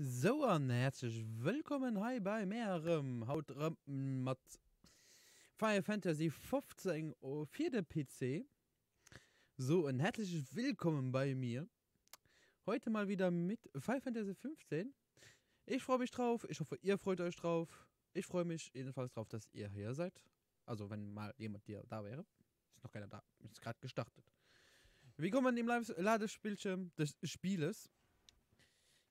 So an herzlich willkommen hi bei mehrem Haut mat Final Fantasy 15 o 4. PC. So ein herzliches Willkommen bei mir. Heute mal wieder mit Final Fantasy 15. Ich freue mich drauf, ich hoffe ihr freut euch drauf. Ich freue mich jedenfalls drauf, dass ihr hier seid. Also wenn mal jemand hier da wäre. Ist noch keiner da, ist gerade gestartet. Willkommen im Ladebildschirm des Spieles.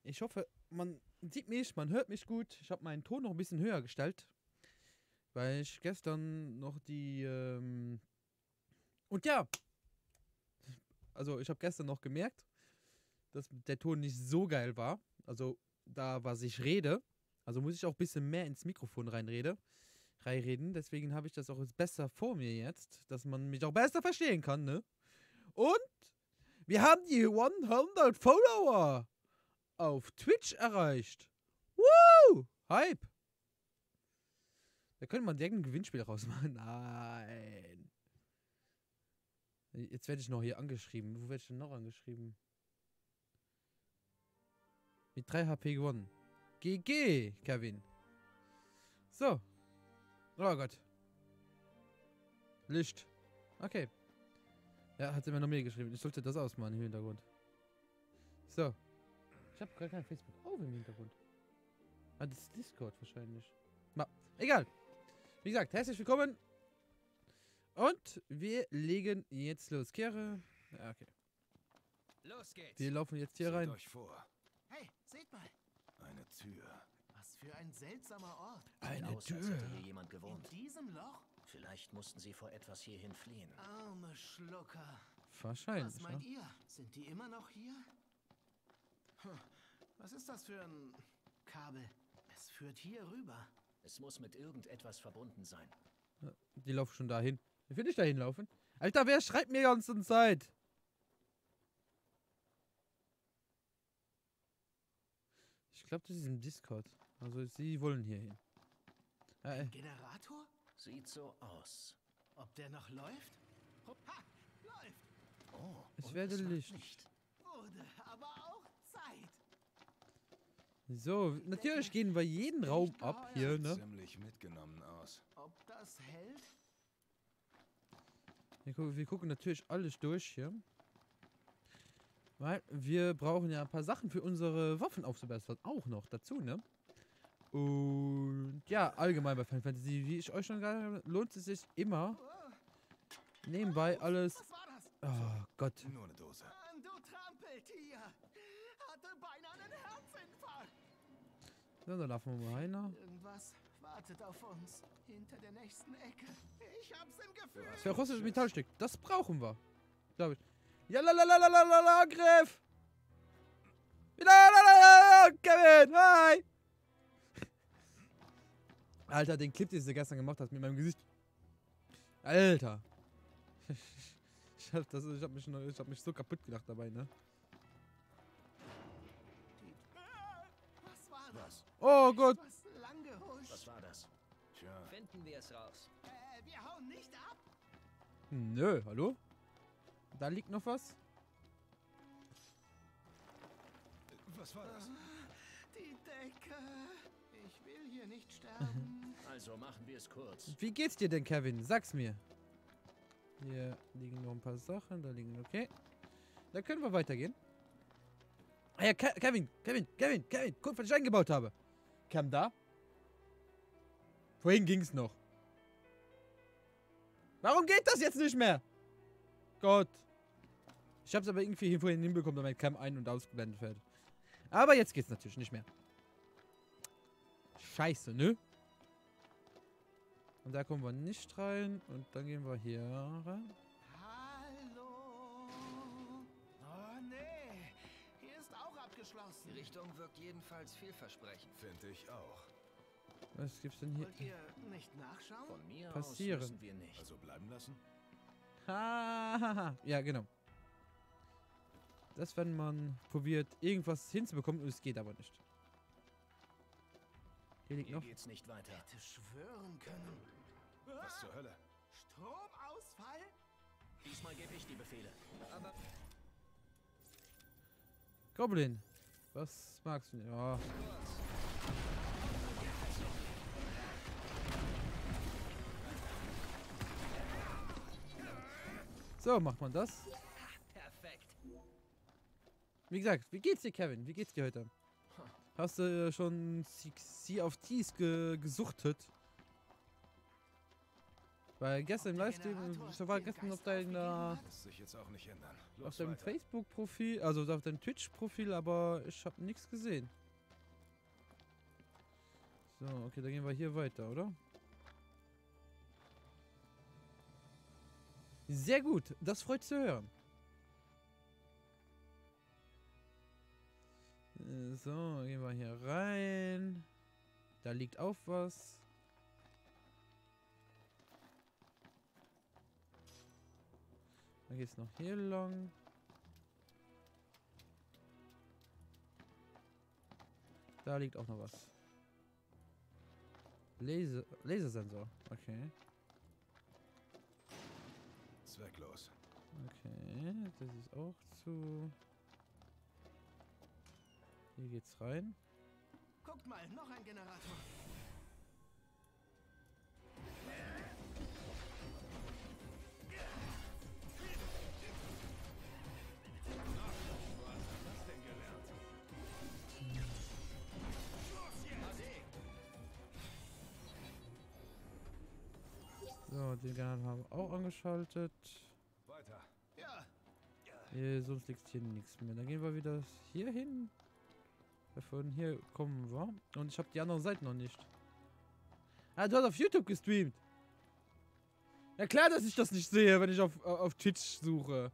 Ich hoffe, man sieht mich, man hört mich gut. Ich habe meinen Ton noch ein bisschen höher gestellt, weil ich gestern noch die und ja, also ich habe gestern noch gemerkt, dass der Ton nicht so geil war. Also da, was ich rede, also muss ich auch ein bisschen mehr ins Mikrofon reinreden. Deswegen habe ich das auch jetzt besser vor mir jetzt, dass man mich auch besser verstehen kann, ne? Und wir haben die 100 Follower auf Twitch erreicht. Woo! Hype! Da könnte man direkt ein Gewinnspiel rausmachen. Nein. Jetzt werde ich noch hier angeschrieben. Wo werde ich denn noch angeschrieben? Mit 3 HP gewonnen. GG, Kevin. So. Oh Gott. Licht. Okay. Ja, hat immer noch mehr geschrieben. Ich sollte das ausmachen im Hintergrund. So. Ich habe gar kein Facebook auf im Hintergrund. Ah, das ist Discord wahrscheinlich. Egal. Wie gesagt, herzlich willkommen. Und wir legen jetzt los. Kehre. Ja, okay. Los geht's. Wir laufen jetzt hier rein. Euch vor. Hey, seht mal. Eine Tür. Was für ein seltsamer Ort. Eine Aus, als Tür. hätte hier jemand In gewohnt. diesem Loch? Vielleicht mussten sie vor etwas hierhin fliehen. Arme Schlucker. Wahrscheinlich. Was meint Ja. ihr? Sind die immer noch hier? Was ist das für ein Kabel? Es führt hier rüber. Es muss mit irgendetwas verbunden sein. Die laufen schon dahin. Ich will nicht dahin laufen. Alter, wer schreibt mir die ganze Zeit? Ich glaube, das ist im Discord. Also, sie wollen hier hin. Ein Generator? Sieht so aus. Ob der noch läuft? Ha! Läuft! Oh, Ich und werde es macht Licht. Wurde aber auch Zeit. So, natürlich gehen wir jeden Raum ab hier, ne? Ziemlich mitgenommen aus. Ob das hält? Wir gucken natürlich alles durch hier. Weil wir brauchen ja ein paar Sachen für unsere Waffen aufzubessern. Auch noch dazu, ne? Und ja, allgemein bei Final Fantasy, wie ich euch schon gesagt habe, lohnt es sich immer nebenbei alles. Was war das? Oh Gott. Nur eine Dose. Mann, du Trampeltier! Hatte beinahe einen Herzinfarkt. So, da laufen wir mal rein. Irgendwas wartet auf uns. Hinter der nächsten Ecke. Ich hab's im Gefühl. Das verrostete Metallstück. Das brauchen wir. Glaube ich. Ja, la, Angriff! La, Kevin, hi! Alter, den Clip, den du gestern gemacht hast mit meinem Gesicht. Alter. Ich hab mich so kaputt gedacht dabei, ne? Was war das? Oh Gott. Was lang gehuscht. was war das? Tja, Finden wir es raus. Wir hauen nicht ab. Nö, hallo? Da liegt noch was. was war das? Die Decke. Ich will hier nicht sterben. Also machen wir es kurz. Wie geht's dir denn, Kevin? Sag's mir. Hier liegen noch ein paar Sachen. Da liegen, okay. Da können wir weitergehen. Ah ja, Kevin. Guck, was ich eingebaut habe. Kam da? Vorhin ging's noch. Warum geht das jetzt nicht mehr? Gott. Ich hab's aber irgendwie hier vorhin hinbekommen, damit Cam ein- und ausgeblendet wird. Aber jetzt geht's natürlich nicht mehr. Scheiße, ne? Und da kommen wir nicht rein. Und dann gehen wir hier rein. Hallo. Oh nee. Hier ist auch Die abgeschlossen. Richtung wirkt jedenfalls vielversprechend. Finde ich auch. Was gibt's denn hier? Wollt ihr nicht nachschauen? Von mir Passieren. aus müssen wir nicht. Also bleiben lassen? Ha. Ja, genau. Das, wenn man probiert, irgendwas hinzubekommen, und es geht aber nicht. Hier liegt Hier noch. geht's nicht weiter. Hätte schwören können. Was zur Hölle? Stromausfall? Diesmal gebe ich die Befehle. Aber Goblin. Was magst du? Ja. So macht man das. Perfekt. Wie gesagt, wie geht's dir, Kevin? Wie geht's dir heute? Hast du schon Sea of Thieves gesuchtet? Weil gestern im Livestream, ich war gestern auf deiner, Lässt sich jetzt auch nicht ändern. auf Los deinem weiter. Facebook-Profil, also auf deinem Twitch-Profil, aber ich habe nichts gesehen. So, okay, dann gehen wir hier weiter, oder? Sehr gut, das freut zu hören. So, gehen wir hier rein. Da liegt auch was. Dann geht's noch hier lang. Da liegt auch noch was. Lasersensor, okay. Zwecklos. Okay, das ist auch zu. Hier geht's rein. Guckt mal, noch ein Generator. So, den Generator haben wir auch angeschaltet. Weiter. Ja, Hier, sonst liegt hier nichts mehr. Dann gehen wir wieder hier hin. Von hier kommen wir. Und ich habe die andere Seite noch nicht. Ah, du hast auf YouTube gestreamt. Ja klar, dass ich das nicht sehe, wenn ich auf Twitch suche.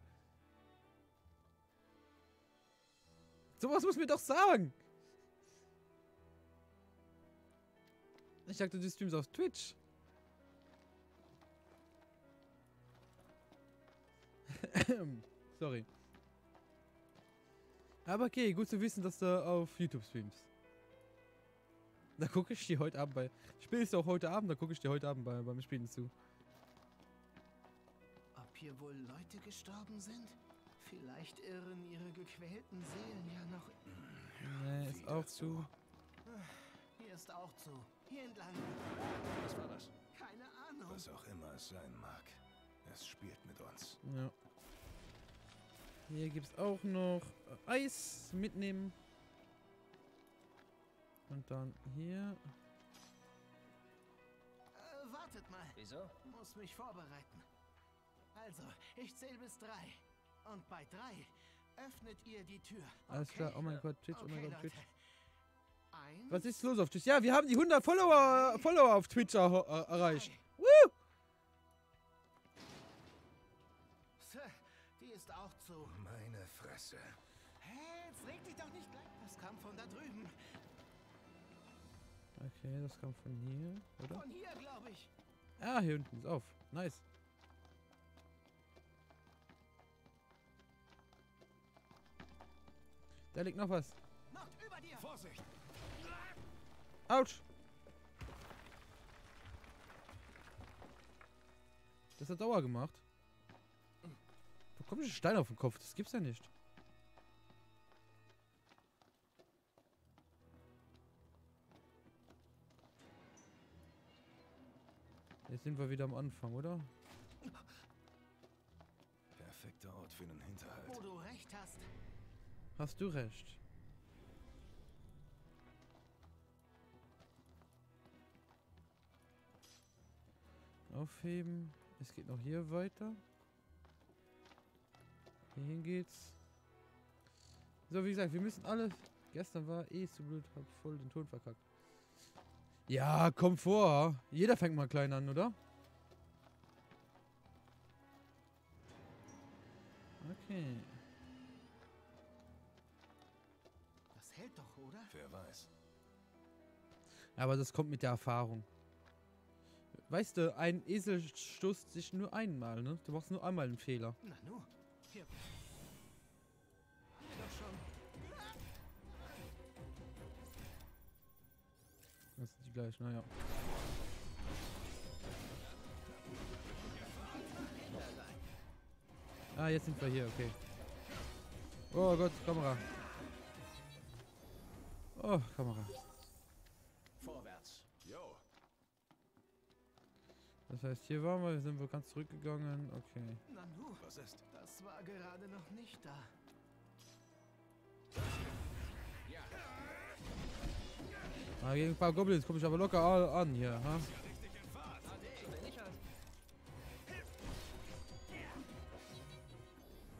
Sowas muss mir doch sagen. Ich dachte, du streamst auf Twitch. Sorry. Aber okay, gut zu wissen, dass du auf YouTube streamst. Da gucke ich dir heute Abend bei. Spielst du auch heute Abend? Da gucke ich dir heute Abend beim Spielen zu. ob hier wohl Leute gestorben sind? Vielleicht irren ihre gequälten Seelen ja noch. Nee, ist auch zu. Hier ist auch zu. Hier entlang. Was war das? Keine Ahnung. Was auch immer es sein mag. Es spielt mit uns. Ja. Hier gibt es auch noch Eis mitnehmen. Und dann hier. Wartet mal. Wieso? Muss mich vorbereiten. Also, ich zähle bis 3. Und bei 3 öffnet ihr die Tür. Alles Okay? klar. Oh mein Gott, Twitch, oh mein Okay, Gott, Twitch. Leute. 1, Was ist los auf Twitch? Ja, wir haben die 100 Follower auf Twitch erreicht. 2. Woo! Die ist auch zu. Meine Fresse. Hä, jetzt reg dich doch nicht gleich. Das kam von da drüben. Okay, das kam von hier, oder? Von hier, glaube ich. Ah, hier unten ist auf. Nice. Da liegt noch was. Noch über dir. Vorsicht! Autsch! Das hat Dauer gemacht. Wo kommt ein Stein auf den Kopf? Das gibt's ja nicht. Jetzt sind wir wieder am Anfang, oder? Perfekter Ort für einen Hinterhalt. Wo du recht hast. Hast du recht. Aufheben. Es geht noch hier weiter. Hierhin geht's. So, wie gesagt, wir müssen alle. Gestern war eh zu blöd, hab voll den Ton verkackt. Ja, komm vor. Jeder fängt mal klein an, oder? Okay. Das hält doch, oder? Wer weiß. Aber das kommt mit der Erfahrung. Weißt du, ein Esel stoßt sich nur einmal, ne? Du machst nur einmal einen Fehler. Na nu. Hier. Hier doch schon. Das sind die gleich, naja. Ah, jetzt sind wir hier, okay. Oh Gott, Kamera. Oh, Kamera. Vorwärts. Jo, Das heißt, hier waren wir, sind wir ganz zurückgegangen. Okay. Nanu, was ist? das war gerade noch nicht da. Ja. Ah, gegen ein paar Goblins komme ich aber locker an hier. Ha? So bin ich halt.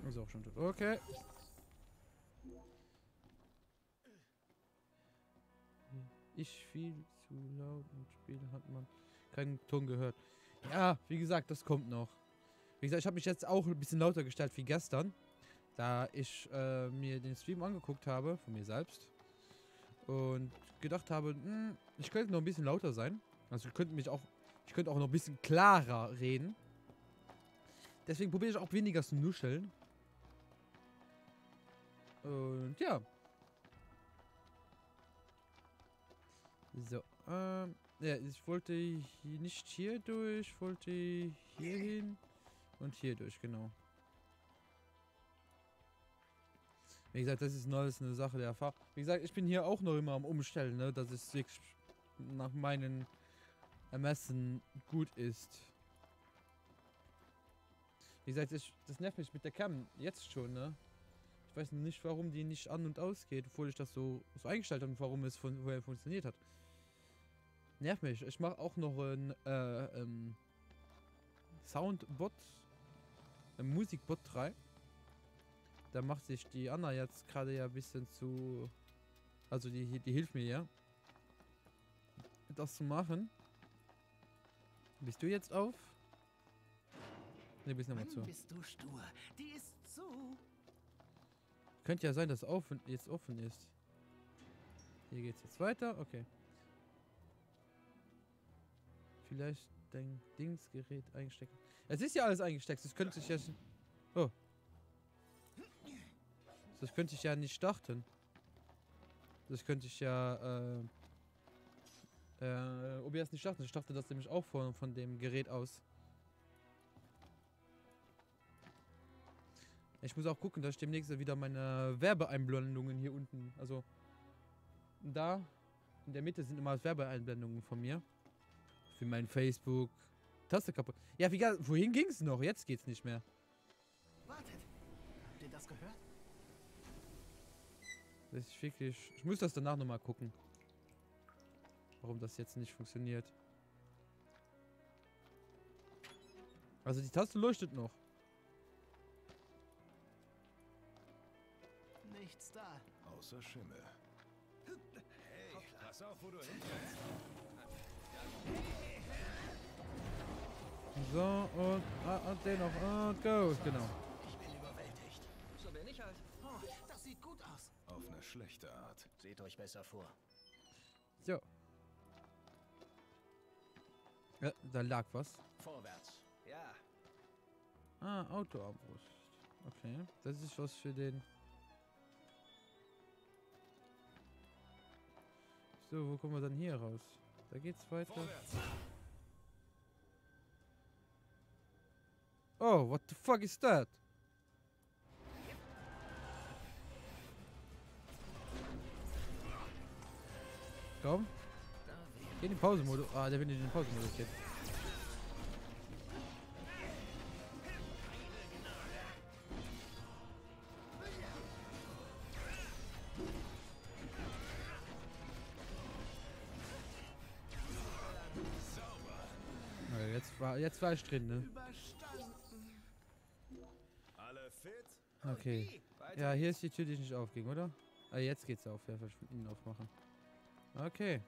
Ist auch schon tot. Okay. Ich viel zu laut im Spiel hat man keinen Ton gehört. Ja, wie gesagt, das kommt noch. Wie gesagt, ich habe mich jetzt auch ein bisschen lauter gestellt wie gestern, da ich mir den Stream angeguckt habe, von mir selbst. Und gedacht habe, ich könnte noch ein bisschen lauter sein. Also ich könnte auch noch ein bisschen klarer reden. Deswegen probiere ich auch weniger zu nuscheln. Und ja. So, ja, ich wollte hier nicht hier durch, ich wollte hier hin und hier durch, genau. Wie gesagt, das ist alles eine Sache der Erfahrung. Wie gesagt, ich bin hier auch noch immer am Umstellen, ne, dass es wirklich nach meinen Ermessen gut ist. Wie gesagt, das nervt mich mit der Cam jetzt schon, ne. Ich weiß nicht, warum die nicht an- und ausgeht, obwohl ich das so eingestellt habe und warum es vorher funktioniert hat. Nervt mich. Ich mache auch noch ein Soundbot, ein Musikbot 3. Da macht sich die Anna jetzt gerade ja ein bisschen zu... Also die hilft mir ja, das zu machen. Bist du jetzt auf? Ne, bist nicht mehr zu. Mann, bist du stur. Die ist zu. Könnte ja sein, dass jetzt offen ist. Hier geht's jetzt weiter. Okay. Vielleicht dein Dingsgerät einstecken. Es ist ja alles eingesteckt. Das könnte ich jetzt... Oh. Das könnte ich ja nicht starten. Das könnte ich ja... OBS nicht starten. Ich starte das nämlich auch von dem Gerät aus. Ich muss auch gucken, dass ich demnächst wieder meine Werbeeinblendungen hier unten... Also... Da... In der Mitte sind immer Werbeeinblendungen von mir. Für mein Facebook. Taste kaputt. Ja, wie gesagt, wohin ging's noch? Jetzt geht's nicht mehr. Wartet. Habt ihr das gehört? Das ist wirklich... Ich muss das danach nochmal gucken. Warum das jetzt nicht funktioniert. Also die Taste leuchtet noch. Nichts da. Außer Schimmel. Hey, pass auf, wo du hinfällst. So, und den noch. Und go. Genau. Ich bin überwältigt. So bin ich halt. Oh, das sieht gut aus. Auf eine schlechte Art. Seht euch besser vor. So. Ja, da lag was. Vorwärts. Ja. Ah, Autoarmbrust. Okay. Das ist was für den... So, wo kommen wir dann hier raus? Da geht's weiter. Vorwärts. Oh, what the fuck is that? Komm. Geh in den Pausenmodus. Ah, der will nicht in den Pausenmodus gehen. Jetzt war ich drin, ne? Überstanden. Alle fit? Okay. Ja, hier ist die Tür, die nicht aufging, oder? Ah, jetzt geht's auf. Ja, ich von innen aufmachen. Okay.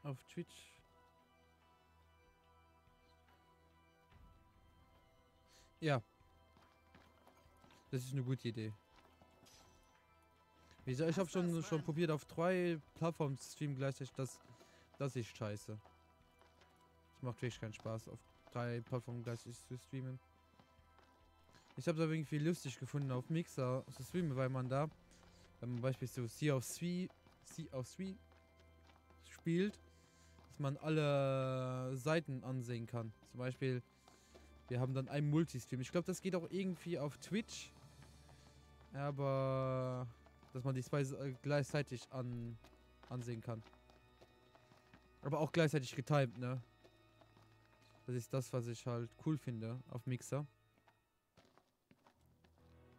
Auf Twitch. Ja. Das ist eine gute Idee. Wie gesagt, ich habe schon probiert auf 3 Plattformen zu streamen gleichzeitig. Das ist scheiße. Das macht wirklich keinen Spaß, auf 3 Plattformen gleichzeitig zu streamen. Ich habe es aber irgendwie lustig gefunden, auf Mixer zu streamen, weil man da, wenn man beispielsweise Sea of Three spielt, dass man alle Seiten ansehen kann. Zum Beispiel, wir haben dann einen Multistream. Ich glaube, das geht auch irgendwie auf Twitch. Aber dass man die zwei gleichzeitig ansehen kann. Aber auch gleichzeitig getimed, ne? Das ist das, was ich halt cool finde auf Mixer.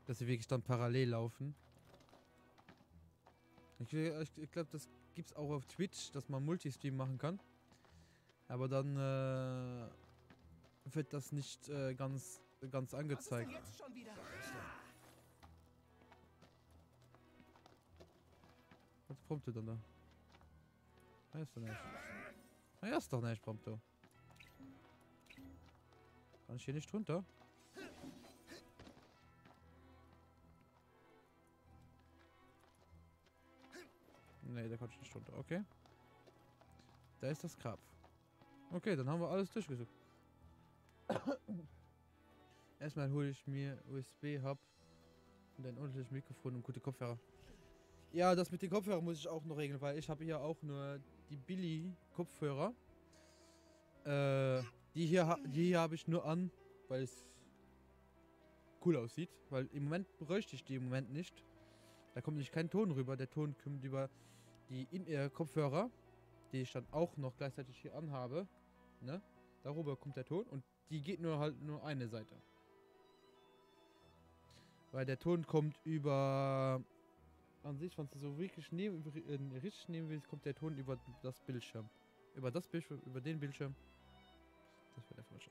Dass sie wirklich dann parallel laufen. Ich glaube, das gibt's auch auf Twitch, dass man Multistream machen kann. Aber dann wird das nicht ganz angezeigt. Was ist denn jetzt schon wieder? Was promptet dann da? Ah, ist doch nicht. Ah, ist doch nicht, Prompto. Kann ich hier nicht runter? Nee, da kann ich nicht runter. Okay. Da ist das Grab. Okay, dann haben wir alles durchgesucht. Erstmal hole ich mir USB-Hub und ein ordentliches Mikrofon und gute Kopfhörer. Ja, das mit den Kopfhörern muss ich auch noch regeln, weil ich habe hier auch nur die Billy-Kopfhörer. Die hier habe ich nur an, weil es cool aussieht. Weil im Moment bräuchte ich die im Moment nicht. Da kommt nicht kein Ton rüber. Der Ton kommt über die In-Ear-Kopfhörer, die ich dann auch noch gleichzeitig hier anhabe. Ne? Darüber kommt der Ton und die geht nur eine Seite. Weil der Ton kommt über... An sich, wenn du so wirklich richtig nehmen willst, kommt der Ton über das Bildschirm. Über den Bildschirm. Das wird der falsche.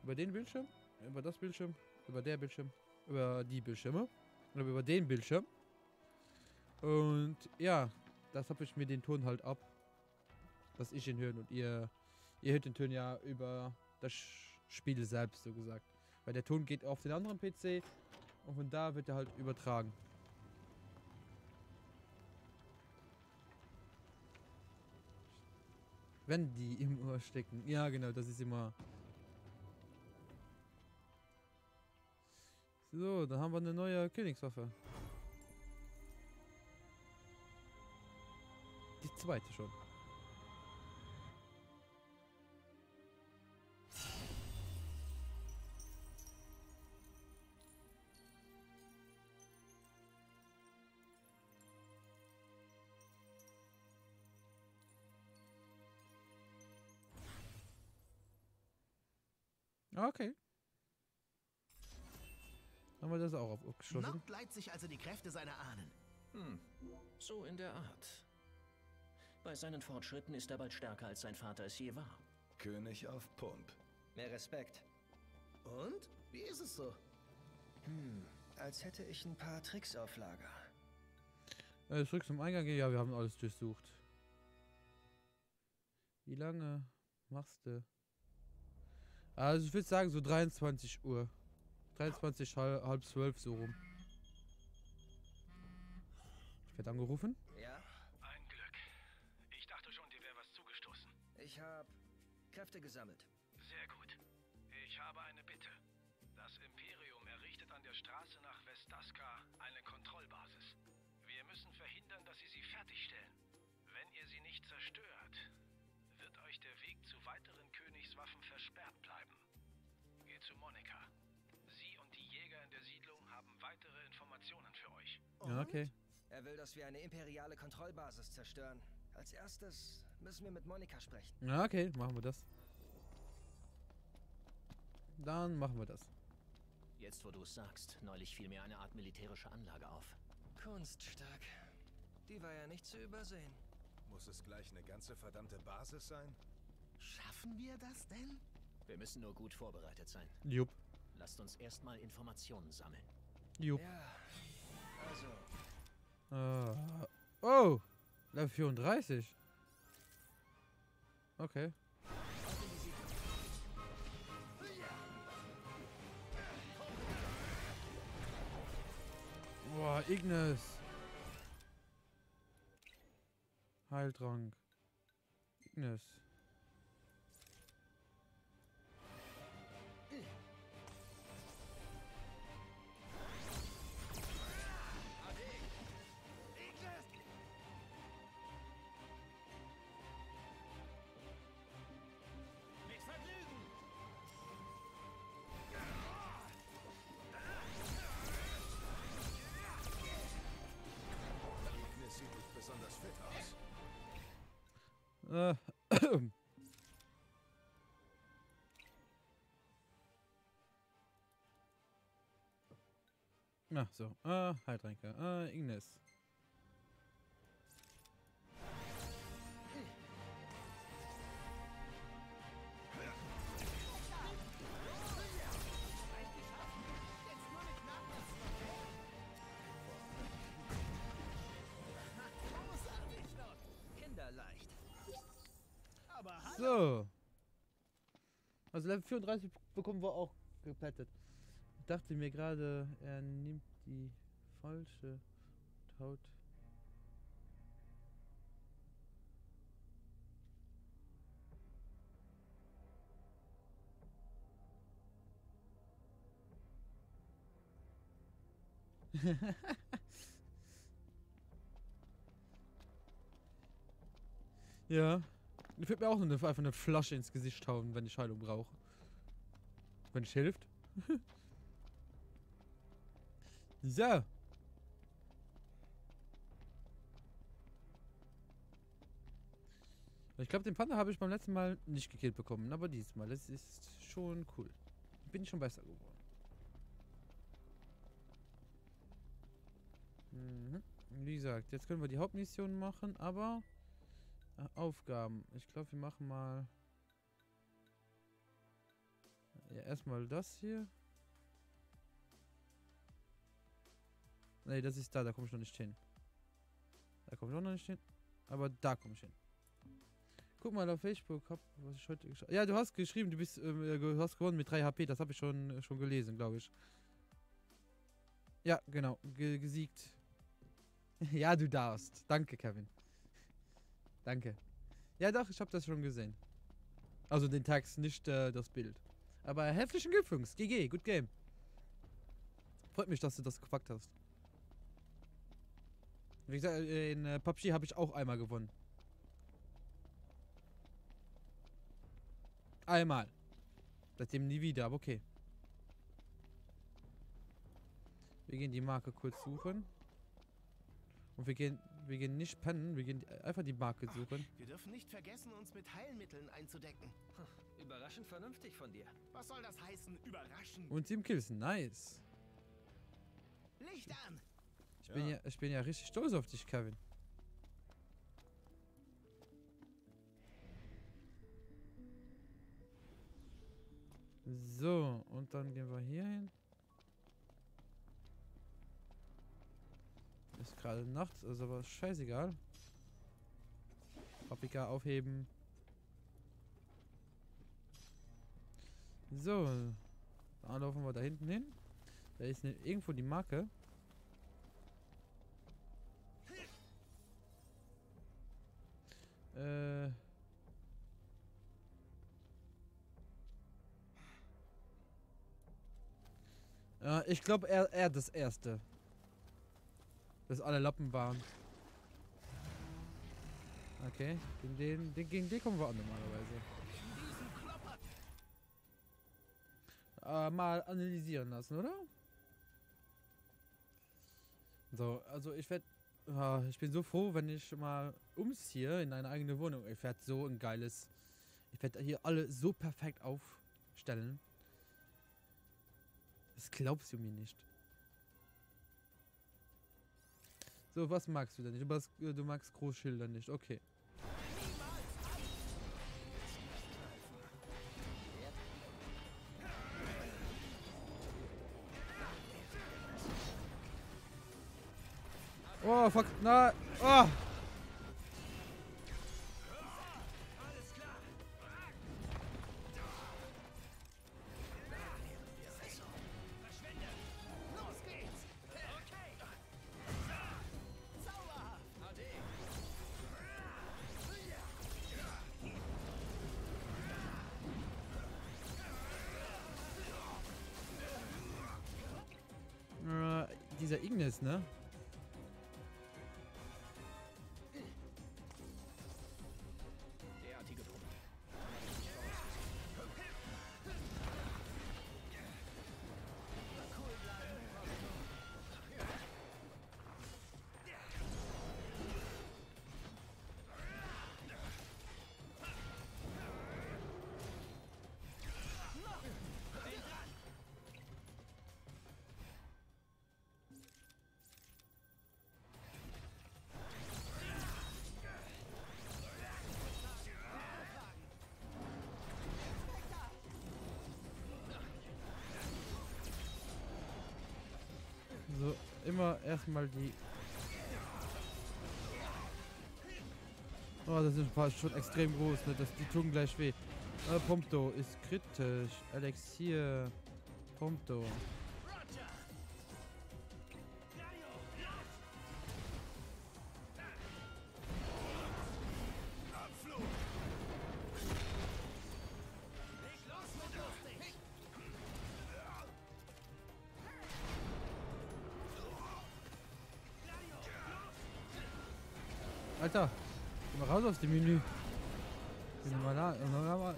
Über den Bildschirm, über das Bildschirm, über der Bildschirm, über die Bildschirme. Oder über den Bildschirm. Und ja, das habe ich mir den Ton halt ab. Dass ich ihn höre und ihr hört den Ton ja über das Spiel selbst, so gesagt. Weil der Ton geht auf den anderen PC und von da wird er halt übertragen. Wenn die im Ohr stecken. Ja, genau, das ist immer... So, dann haben wir eine neue Königswaffe. Die zweite schon. Okay. Haben wir das auch abgeschlossen? Noct leiht sich also die Kräfte seiner Ahnen. So in der Art. Bei seinen Fortschritten ist er bald stärker, als sein Vater es je war. König auf Pump. Mehr Respekt. Und? Wie ist es so? Als hätte ich ein paar Tricks auf Lager. Zurück zum Eingang. Ja, wir haben alles durchsucht. Wie lange machst du? Also ich würde sagen so 23 Uhr. 23, halb 12 so rum. Ich werde angerufen. Ja? Ein Glück. Ich dachte schon, dir wäre was zugestoßen. Ich habe Kräfte gesammelt. Sehr gut. Ich habe eine Bitte. Das Imperium errichtet an der Straße nach Vestaska eine Kontrollbasis. Wir müssen verhindern, dass sie fertigstellen. Wenn ihr sie nicht zerstört, wird euch der Weg zu weiteren Königswaffen versperrt bleiben. Geht zu Monika. Sie und die Jäger in der Siedlung haben weitere Informationen für euch. Ja, okay. Er will, dass wir eine imperiale Kontrollbasis zerstören. Als erstes müssen wir mit Monika sprechen. Ja, okay, machen wir das. Dann machen wir das. Jetzt, wo du es sagst, neulich fiel mir eine Art militärische Anlage auf. Kunststark. Die war ja nicht zu übersehen. Muss es gleich eine ganze verdammte Basis sein? Schaffen wir das denn? Wir müssen nur gut vorbereitet sein. Jupp. Lasst uns erstmal Informationen sammeln. Jupp. Ja, also, Oh! Level 34. Okay. Boah, Ignis. Heiltrank. Ignis. Mit Vergnügen! Ach so, Heiltränke, Ignis. Kinderleicht. Aber hallo. So. Also Level 34 bekommen wir auch geplättet. Ich dachte mir gerade, er nimmt die falsche Haut. Ja. Ich würde mir auch einfach eine Flasche ins Gesicht hauen, wenn ich Heilung brauche. Wenn es hilft. So. Ich glaube, den Panda habe ich beim letzten Mal nicht gekillt bekommen, aber diesmal, das ist schon cool. Bin ich schon besser geworden. Mhm. Wie gesagt, jetzt können wir die Hauptmission machen, aber Aufgaben. Ich glaube, wir machen mal ja, erstmal das hier. Ne, das ist da komme ich noch nicht hin. Da komme ich auch noch nicht hin. Aber da komme ich hin. Guck mal auf Facebook, was ich heute geschrieben. Ja, du hast geschrieben, du hast gewonnen mit 3 HP. Das habe ich schon gelesen, glaube ich. Ja, genau. Gesiegt. Ja, du darfst. Danke, Kevin. Danke. Ja, doch, ich habe das schon gesehen. Also den Text, nicht das Bild. Aber herzlichen Glückwunsch. GG, good game. Freut mich, dass du das gefragt hast. Wie gesagt, in PUBG habe ich auch einmal gewonnen. Einmal. Seitdem nie wieder, aber okay. Wir gehen die Marke kurz suchen. Und wir gehen nicht pennen, wir gehen einfach die Marke suchen. Wir dürfen nicht vergessen, uns mit Heilmitteln einzudecken. Überraschend vernünftig von dir. Was soll das heißen, überraschen? Und 7 Kills, nice. Licht an! Ich bin ja richtig stolz auf dich, Kevin. So, und dann gehen wir hier hin. Ist gerade nachts, also aber scheißegal. Paprika aufheben. So. Dann laufen wir da hinten hin. Da ist irgendwo die Marke. Ich glaube, er das Erste. Dass alle Lappen waren. Okay, gegen den kommen wir an normalerweise. Mal analysieren lassen, oder? So, also ich werde... ich bin so froh, wenn ich mal umziehe in eine eigene Wohnung. Ich werde so ein geiles... Ich werde hier alle so perfekt aufstellen. Das glaubst du mir nicht. So, was magst du denn nicht? Du magst Großschilder nicht. Okay. Oh, fuck. Na. Oh. Dieser Ignis, ne? Derartige Probleme. So, immer erstmal die... Oh, das ist fast schon extrem groß, ne? Die tun gleich weh. Prompto ist kritisch. Elixier. Prompto. Alter, geh mal raus aus dem Menü. Geh mal da, mal.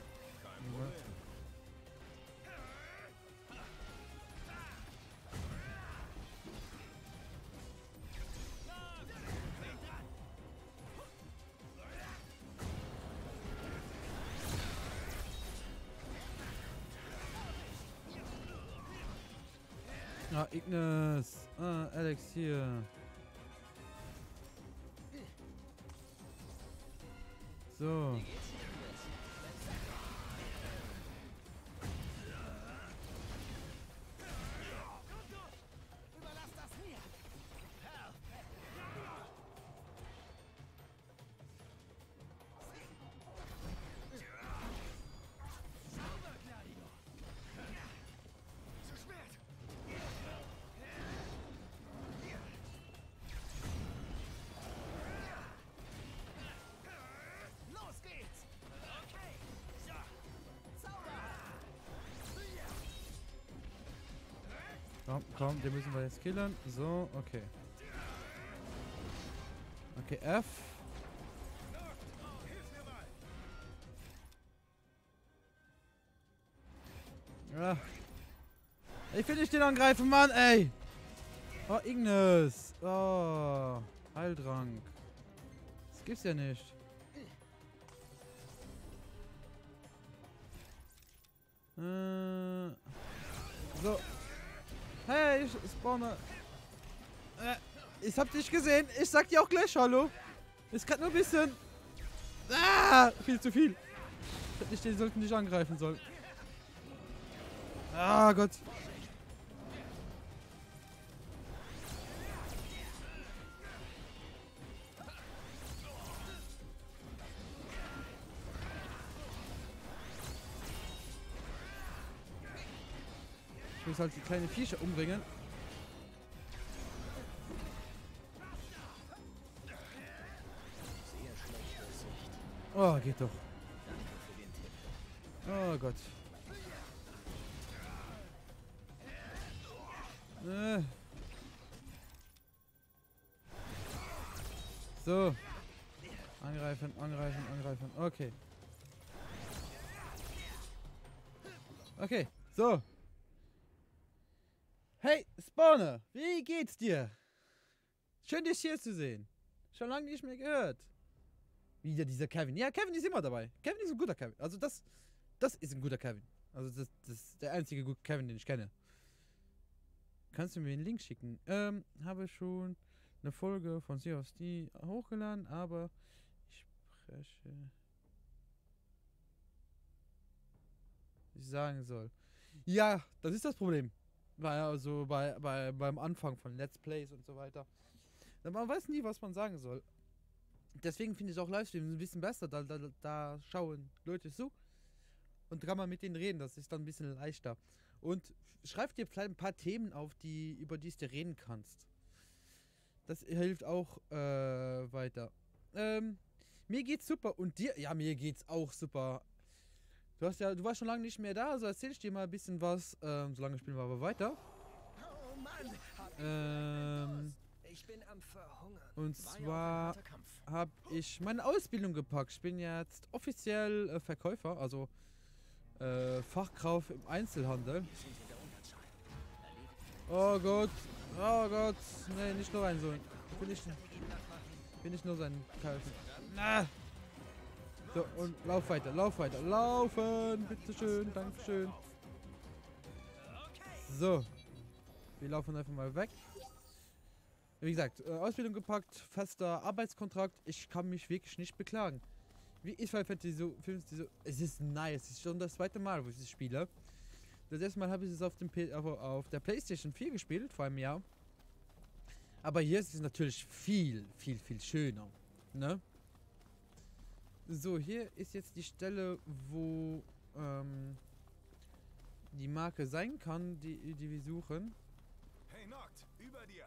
Ah, Ignis. Ah, Elixier. So. Überlass das mir. Los geht's. Okay. Zauber. Komm, komm, den müssen wir jetzt killen. So, okay. Okay, F. Ja. Ich will nicht den angreifen, Mann, ey. Oh, Ignis. Oh, Heiltrank. Das gibt's ja nicht. So. Hey, ich spawne. Ich hab dich gesehen. Ich sag dir auch gleich Hallo. Ist gerade nur ein bisschen. Ah, viel zu viel. Ich hätte nicht, den sollten nicht angreifen sollen. Ah, Gott. Ich muss halt die kleine Viecher umbringen. Oh, geht doch. Oh Gott. So. Angreifen, angreifen, angreifen. Okay. Okay, so. Hey, Spawner, wie geht's dir? Schön, dich hier zu sehen. Schon lange nicht mehr gehört. Wieder dieser Kevin. Ja, Kevin ist immer dabei. Kevin ist ein guter Kevin. Also das ist ein guter Kevin. Also das ist der einzige gute Kevin, den ich kenne. Kannst du mir einen Link schicken? Habe schon eine Folge von Sea of Steel hochgeladen, aber ich spreche... wie ich sagen soll. Ja, das ist das Problem. Weil also beim Anfang von Let's Plays und so weiter. Man weiß nie, was man sagen soll. Deswegen finde ich auch Livestreams ein bisschen besser. Da schauen Leute zu. Und kann man mit denen reden. Das ist dann ein bisschen leichter. Und schreib dir vielleicht ein paar Themen auf, über die du reden kannst. Das hilft auch weiter. Mir geht's super. Und dir? Ja, mir geht's auch super. Du warst schon lange nicht mehr da, also erzähl ich dir mal ein bisschen was. Solange spielen wir aber weiter. Oh Mann, ich bin am Verhungern. Und zwar habe ich meine Ausbildung gepackt. Ich bin jetzt offiziell Verkäufer, also Fachkraft im Einzelhandel. Oh Gott, nee, nicht nur rein so. Ich will nicht nur seinen Kaufen. Na! So, und lauf weiter, laufen, bitteschön, dankeschön. So, wir laufen einfach mal weg. Wie gesagt, Ausbildung gepackt, fester Arbeitskontrakt, ich kann mich wirklich nicht beklagen. Wie ist Final Fantasy so, es ist nice, es ist schon das zweite Mal, wo ich es spiele. Das erste Mal habe ich es auf der PlayStation 4 gespielt, vor einem Jahr. Aber hier ist es natürlich viel, viel, viel schöner. Ne? So, hier ist jetzt die Stelle, wo die Marke sein kann, die wir suchen. Hey Noct, über dir.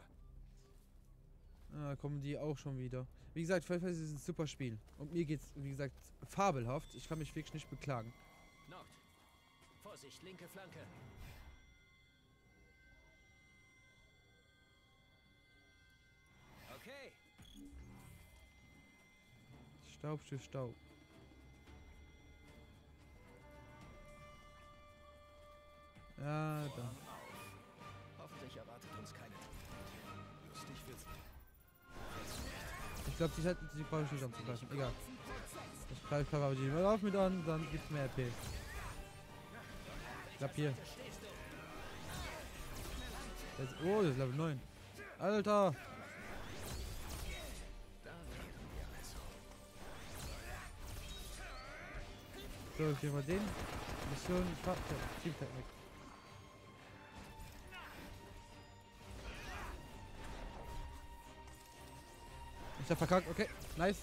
Kommen die auch schon wieder. Wie gesagt, Final Fantasy ist ein super Spiel. Und mir geht's, wie gesagt, fabelhaft. Ich kann mich wirklich nicht beklagen. Noct. Vorsicht, linke Flanke. Okay. Staub für Staub. Ja, da. Hoffentlich erwartet uns keine. Lustig wird's. Ich glaube, die brauche ich nicht anzugreifen. Egal. Ich greife aber die mal auf mit an, dann gibt's mehr RP. Ich glaube hier. Jetzt, oh, das ist Level 9. Alter! So, ich nehme mal den. Mission, Teamtechnik. Ich hab verkackt, okay, nice.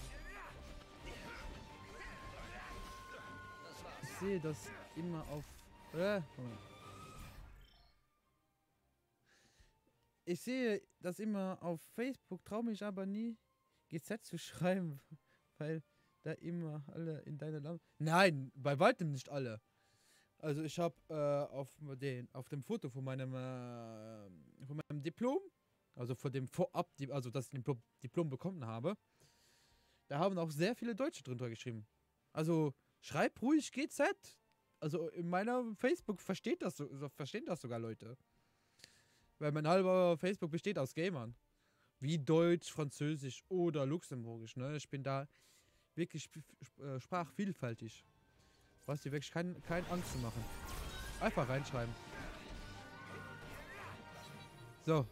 Ich sehe das immer auf. Moment. Ich sehe das immer auf Facebook, traue mich aber nie GZ zu schreiben, weil da immer alle in deiner Land. Nein, bei weitem nicht alle. Also ich habe auf dem Foto von meinem Diplom, also von dem Vorab, also dass ich ein Diplom bekommen habe, da haben auch sehr viele Deutsche drunter geschrieben. Also schreib ruhig GZ. Also in meiner Facebook verstehen das sogar Leute. Weil mein halber Facebook besteht aus Gamern. Wie Deutsch, Französisch oder Luxemburgisch. Ne? Ich bin da wirklich sprachvielfältig. Was dir wirklich kein Angst zu machen. Einfach reinschreiben. So. Ein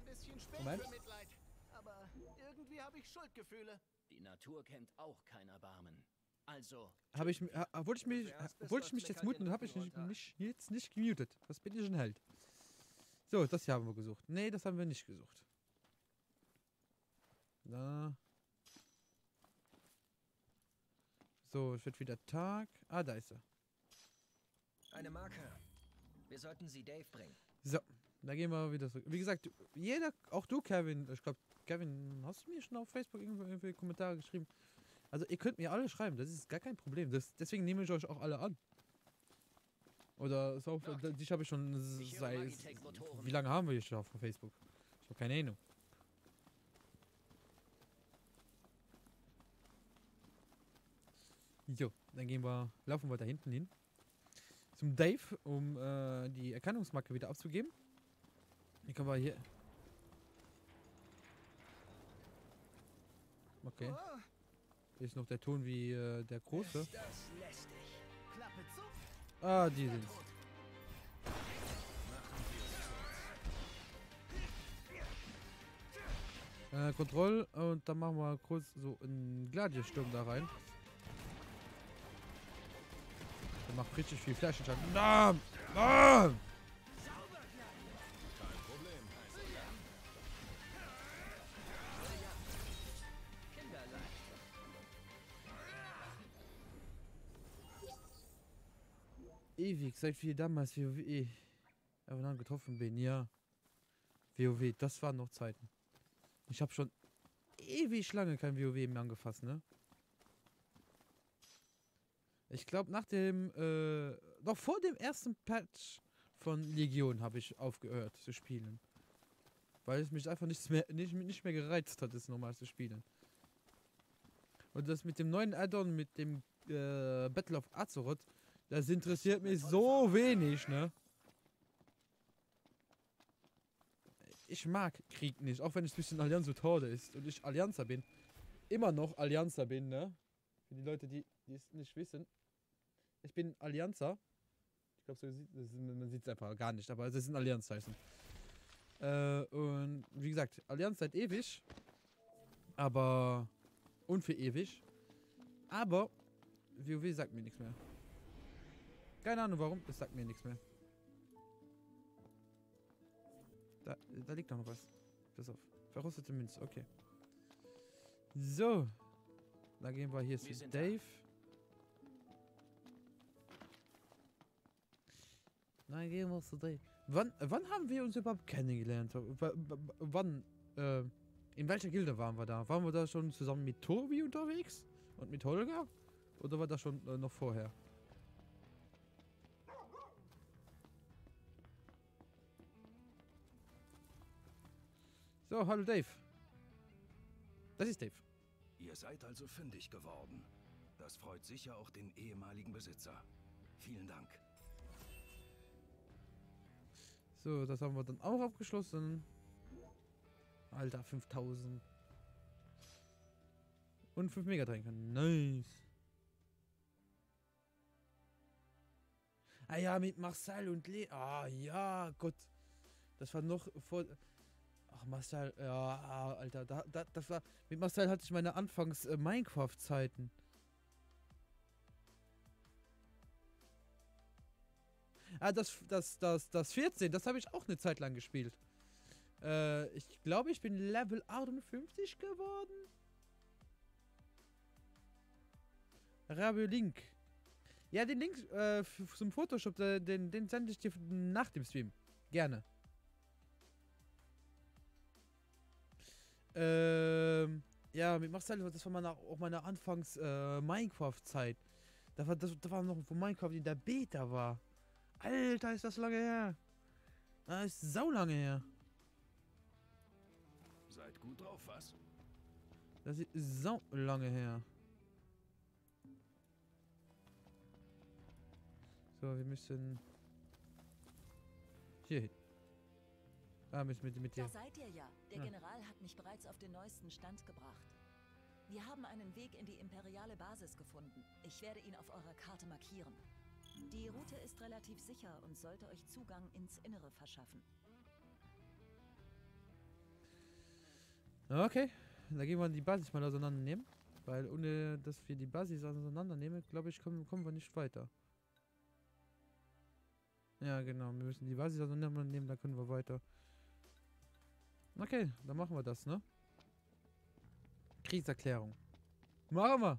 bisschen spät Moment. für Mitleid. Aber irgendwie habe ich Schuldgefühle. Die Natur kennt auch kein Erbarmen. Also, Wollte ich mich jetzt muten, habe ich mich jetzt nicht gemutet. Was bin ich ein Held? So, das hier haben wir gesucht. Nee, das haben wir nicht gesucht. Na. So, es wird wieder Tag. Ah, da ist er. Eine Marke. Wir sollten sie Dave bringen. So, da gehen wir wieder zurück. Wie gesagt, jeder, auch du, Kevin, ich glaube, Kevin, hast du mir schon auf Facebook irgendwelche Kommentare geschrieben? Also, ihr könnt mir alle schreiben, das ist gar kein Problem. Deswegen nehme ich euch auch alle an. Oder so, dich habe ich schon seit. Wie lange haben wir hier schon auf Facebook? Ich habe keine Ahnung. Jo, dann laufen wir da hinten hin. Zum Dave, um die Erkennungsmarke wieder abzugeben. Hier können wir hier. Okay. Hier ist noch der Ton wie der große. Ist das lästig. Klappe zu. Ah, die sind's. Kontroll und dann machen wir kurz so einen Gladiursturm da rein. Der macht richtig viel Flächenschaden. Bam! Bam! Ewig, seit wir damals WoW dann getroffen bin, ja. WoW, das waren noch Zeiten. Ich habe schon ewig lange kein WoW mehr angefasst, ne? Ich glaube nach dem, noch vor dem ersten Patch von Legion habe ich aufgehört zu spielen. Weil es mich einfach nicht mehr gereizt hat, es normal zu spielen. Und das mit dem neuen Add-on, mit dem Battle of Azeroth, das interessiert mich so wenig, ne? Ich mag Krieg nicht, auch wenn es ein bisschen Allianz und Horde ist und ich Allianzer bin. Immer noch Allianzer bin, ne? Für die Leute, die es nicht wissen. Ich bin Allianzer. Ich glaube, man sieht es einfach gar nicht, aber es ist ein Allianzzeichen. Und wie gesagt, Allianz seit ewig. Aber. Und für ewig. Aber WoW sagt mir nichts mehr. Keine Ahnung warum, es sagt mir nichts mehr. Da liegt noch was. Pass auf. Verrostete Münze, okay. So. Dann gehen wir hier zu sind da. Dave. Dann gehen wir zu Dave. Wann haben wir uns überhaupt kennengelernt? Wann, in welcher Gilde waren wir da? Waren wir da schon zusammen mit Tobi unterwegs? Und mit Holger? Oder war das schon noch vorher? So, hallo Dave. Das ist Dave. Ihr seid also fündig geworden. Das freut sicher auch den ehemaligen Besitzer. Vielen Dank. So, das haben wir dann auch abgeschlossen. Alter, 5000. Und 5 Megatränke. Nice. Ah ja, mit Marcel und Le. Ah ja, Gott. Das war noch vor. Ach, Marcel. Ja, Alter. Das war. Mit Marcel hatte ich meine Anfangs Minecraft-Zeiten. Ah, das 14, das habe ich auch eine Zeit lang gespielt. Ich glaube, ich bin Level 58 geworden. Rabio Link. Ja, den Link zum Photoshop, den sende ich dir nach dem Stream. Gerne. Ja, mit Marcel, das war auch meine Anfangs Minecraft-Zeit. Das war noch, wo Minecraft in der Beta war. Alter, ist das lange her. Das ist sau lange her. Seid gut drauf, was? Das ist sau lange her. So, wir müssen hier hin. Ah, müssen wir mit dir. Da seid ihr ja. Der Ja. General hat mich bereits auf den neuesten Stand gebracht. Wir haben einen Weg in die imperiale Basis gefunden. Ich werde ihn auf eurer Karte markieren. Die Route ist relativ sicher und sollte euch Zugang ins Innere verschaffen. Okay, da gehen wir die Basis mal auseinandernehmen. Weil ohne, dass wir die Basis auseinandernehmen, glaube ich, kommen wir nicht weiter. Ja, genau, wir müssen die Basis auseinandernehmen, dann können wir weiter. Okay, dann machen wir das, ne? Kriegserklärung. Machen wir!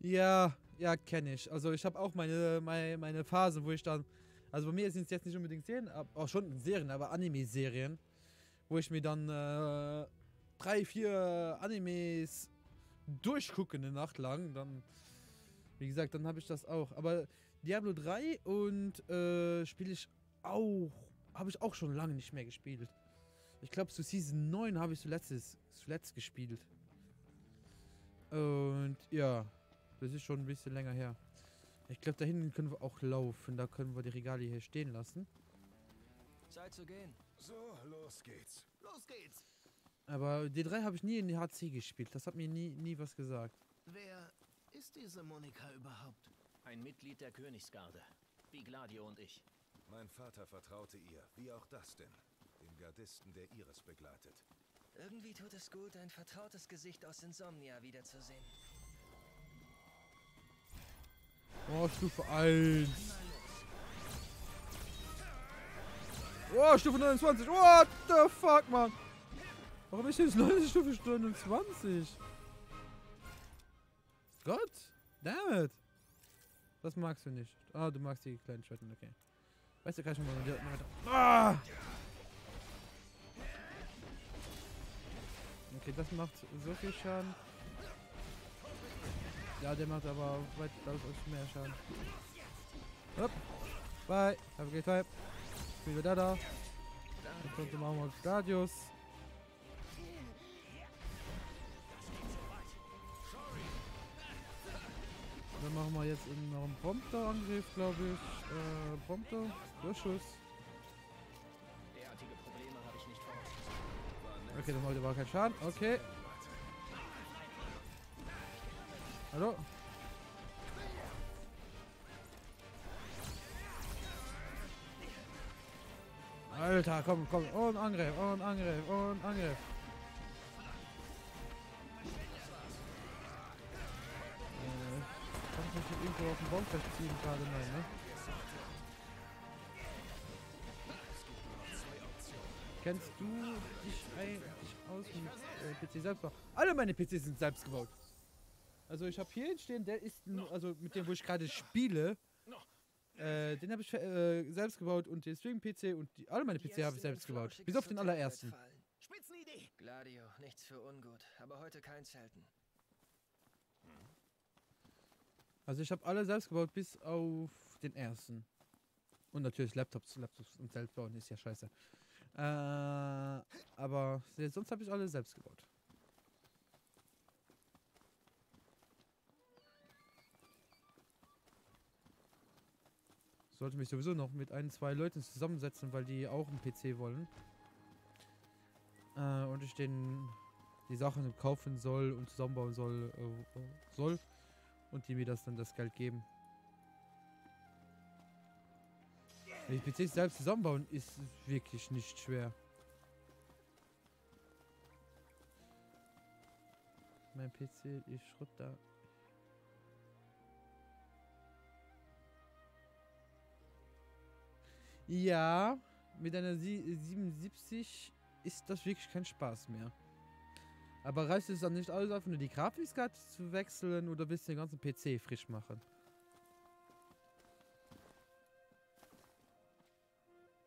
Ja, kenne ich. Also ich habe auch meine Phase, wo ich dann, also bei mir sind es jetzt nicht unbedingt Serien, auch schon Serien, aber Anime-Serien, wo ich mir dann 3, 4 Animes durchgucke eine Nacht lang, dann, wie gesagt, dann habe ich das auch. Aber Diablo 3 und spiele ich auch, habe ich auch schon lange nicht mehr gespielt. Ich glaube, zu Season 9 habe ich zuletzt gespielt. Und ja. Das ist schon ein bisschen länger her. Ich glaube, da hinten können wir auch laufen. Da können wir die Regale hier stehen lassen. Zeit zu gehen. So, los geht's. Los geht's. Aber D3 habe ich nie in die HC gespielt. Das hat mir nie was gesagt. Wer ist diese Monika überhaupt? Ein Mitglied der Königsgarde. Wie Gladio und ich. Mein Vater vertraute ihr, wie auch das denn, dem Gardisten, der Iris begleitet. Irgendwie tut es gut, ein vertrautes Gesicht aus Insomnia wiederzusehen. Oh, Stufe 1. Oh, Stufe 29. What the fuck, Mann? Warum ist jetzt Stufe 29? Gott, damn it. Das magst du nicht. Ah, du magst die kleinen Schwerten, okay. Weißt du, kann ich schon mal weiter. Ah! Okay, das macht so viel Schaden. Ja, der macht aber weitaus mehr Schaden. Hopp. Bye. Have a great time. Wieder da. Dann machen wir Gladius. Dann machen wir jetzt noch einen Prompter-Angriff, glaube ich. Prompter. Durchschuss. Derartige Probleme habe ich nicht vor. Okay, dann macht er aber keinen Schaden. Okay. Hallo? Alter, komm. Und Angriff. so auf dem Baum festziehen gerade, nein, ne? Kennst du dich eigentlich aus mit PC selbst gebaut? Alle meine PCs sind selbst gebaut. Also ich habe hier einen stehen, der ist, also mit dem, wo ich gerade spiele, den habe ich selbst gebaut und den Stream-PC und alle meine PC habe ich selbst gebaut. Bis auf den allerersten. Spitzenidee! Gladio, nichts für ungut, aber heute kein Zelten. Also ich habe alle selbst gebaut, bis auf den ersten. Und natürlich Laptops und selbst bauen ist ja scheiße. Aber sonst habe ich alle selbst gebaut. Sollte mich sowieso noch mit 1, 2 Leuten zusammensetzen, weil die auch einen PC wollen. Und ich denen die Sachen kaufen soll und zusammenbauen soll. Und die mir das Geld geben. Die PCs selbst zusammenbauen ist wirklich nicht schwer. Mein PC ist Schrott da. Ja, mit einer 77 ist das wirklich kein Spaß mehr. Aber reicht es dann nicht alles auf, nur die Grafikkarte zu wechseln oder willst du den ganzen PC frisch machen?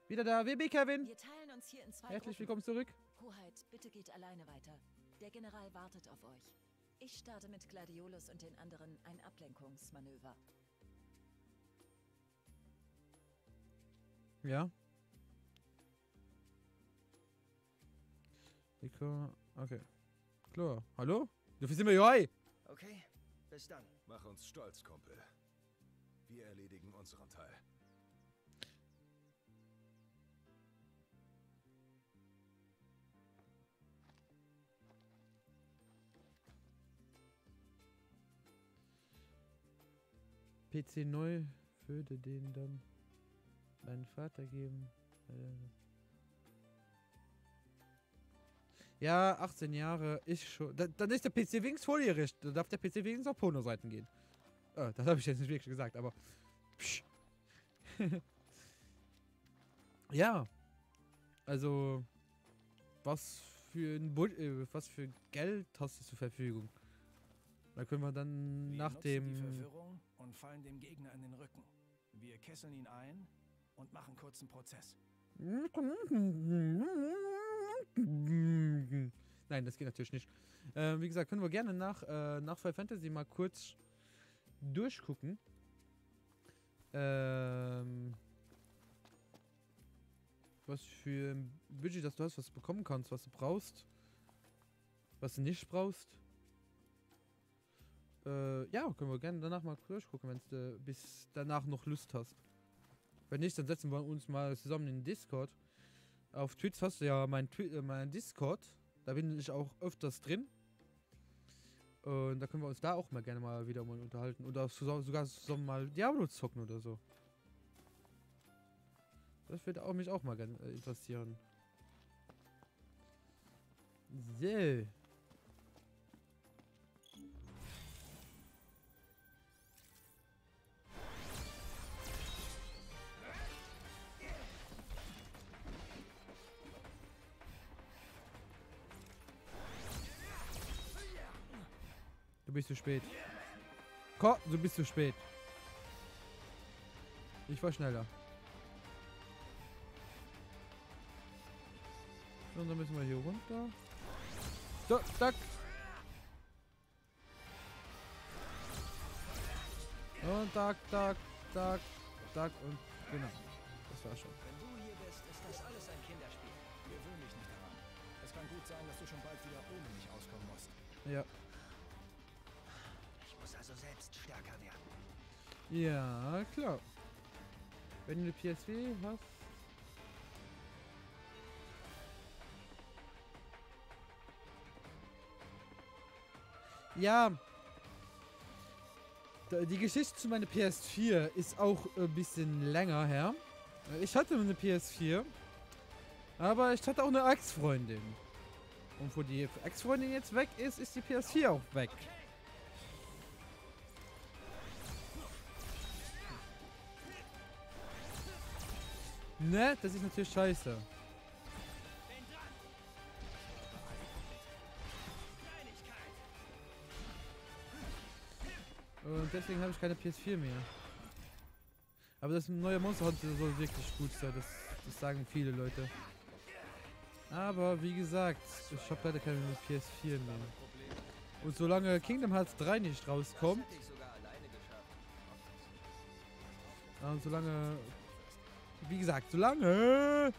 Wieder da, WB Kevin! Wir teilen uns hier in 2 Herzlich Gruppen. willkommen zurück. Hoheit, bitte geht alleine weiter. Der General wartet auf euch. Ich starte mit Gladiolus und den anderen ein Ablenkungsmanöver. Ja. Okay. Klar. Hallo? Du sind wir ja. Okay, bis dann. Mach uns stolz, Kumpel. Wir erledigen unseren Teil. PC neu würde den dann meinen Vater geben. Ja, 18 Jahre ist schon. Dann ist der PC wenigstens volljährig. Da darf der PC wenigstens auf Pornoseiten gehen. Das habe ich jetzt nicht wirklich gesagt, aber. Ja. Also. Was für Geld hast du zur Verfügung? Da können wir dann Wir nach nutzen dem. die Verwirrung und fallen dem Gegner in den Rücken. Wir kesseln ihn ein und machen kurzen Prozess. Nein, das geht natürlich nicht. Wie gesagt, können wir gerne nach Final Fantasy mal kurz durchgucken. Was für ein Budget das du hast, was du bekommen kannst, was du brauchst, was du nicht brauchst. Ja, können wir gerne danach mal durchgucken, wenn du bis danach noch Lust hast. Wenn nicht, dann setzen wir uns mal zusammen in den Discord. Auf Twitch hast du ja mein Discord. Da bin ich auch öfters drin. Und da können wir uns da auch mal gerne mal wieder mal unterhalten. Oder sogar zusammen mal Diablo zocken oder so. Das würde auch mich auch mal gerne interessieren. So. Du bist zu spät. Du bist zu spät. Ich war schneller. Und dann müssen wir hier runter. So, zack. Und zack, zack, zack, zack und genau. Das war schon. Wenn du hier bist, ist das alles ein Kinderspiel. Gewöhn dich nicht daran. Es kann gut sein, dass du schon bald wieder ohne mich auskommen musst. Ja. Ich muss also selbst stärker werden. Ja, klar. Wenn du eine PSW hast. Ja. Die Geschichte zu meiner PS4 ist auch ein bisschen länger her. Ich hatte eine PS4. Aber ich hatte auch eine Ex-Freundin. Und wo die Ex-Freundin jetzt weg ist, ist die PS4 auch weg. Ne, das ist natürlich scheiße. Und deswegen habe ich keine PS4 mehr. Aber das neue Monster Hunter soll wirklich gut sein, das sagen viele Leute. Aber wie gesagt, ich habe leider keine PS4 mehr. Und solange Kingdom Hearts 3 nicht rauskommt, und solange, wie gesagt, solange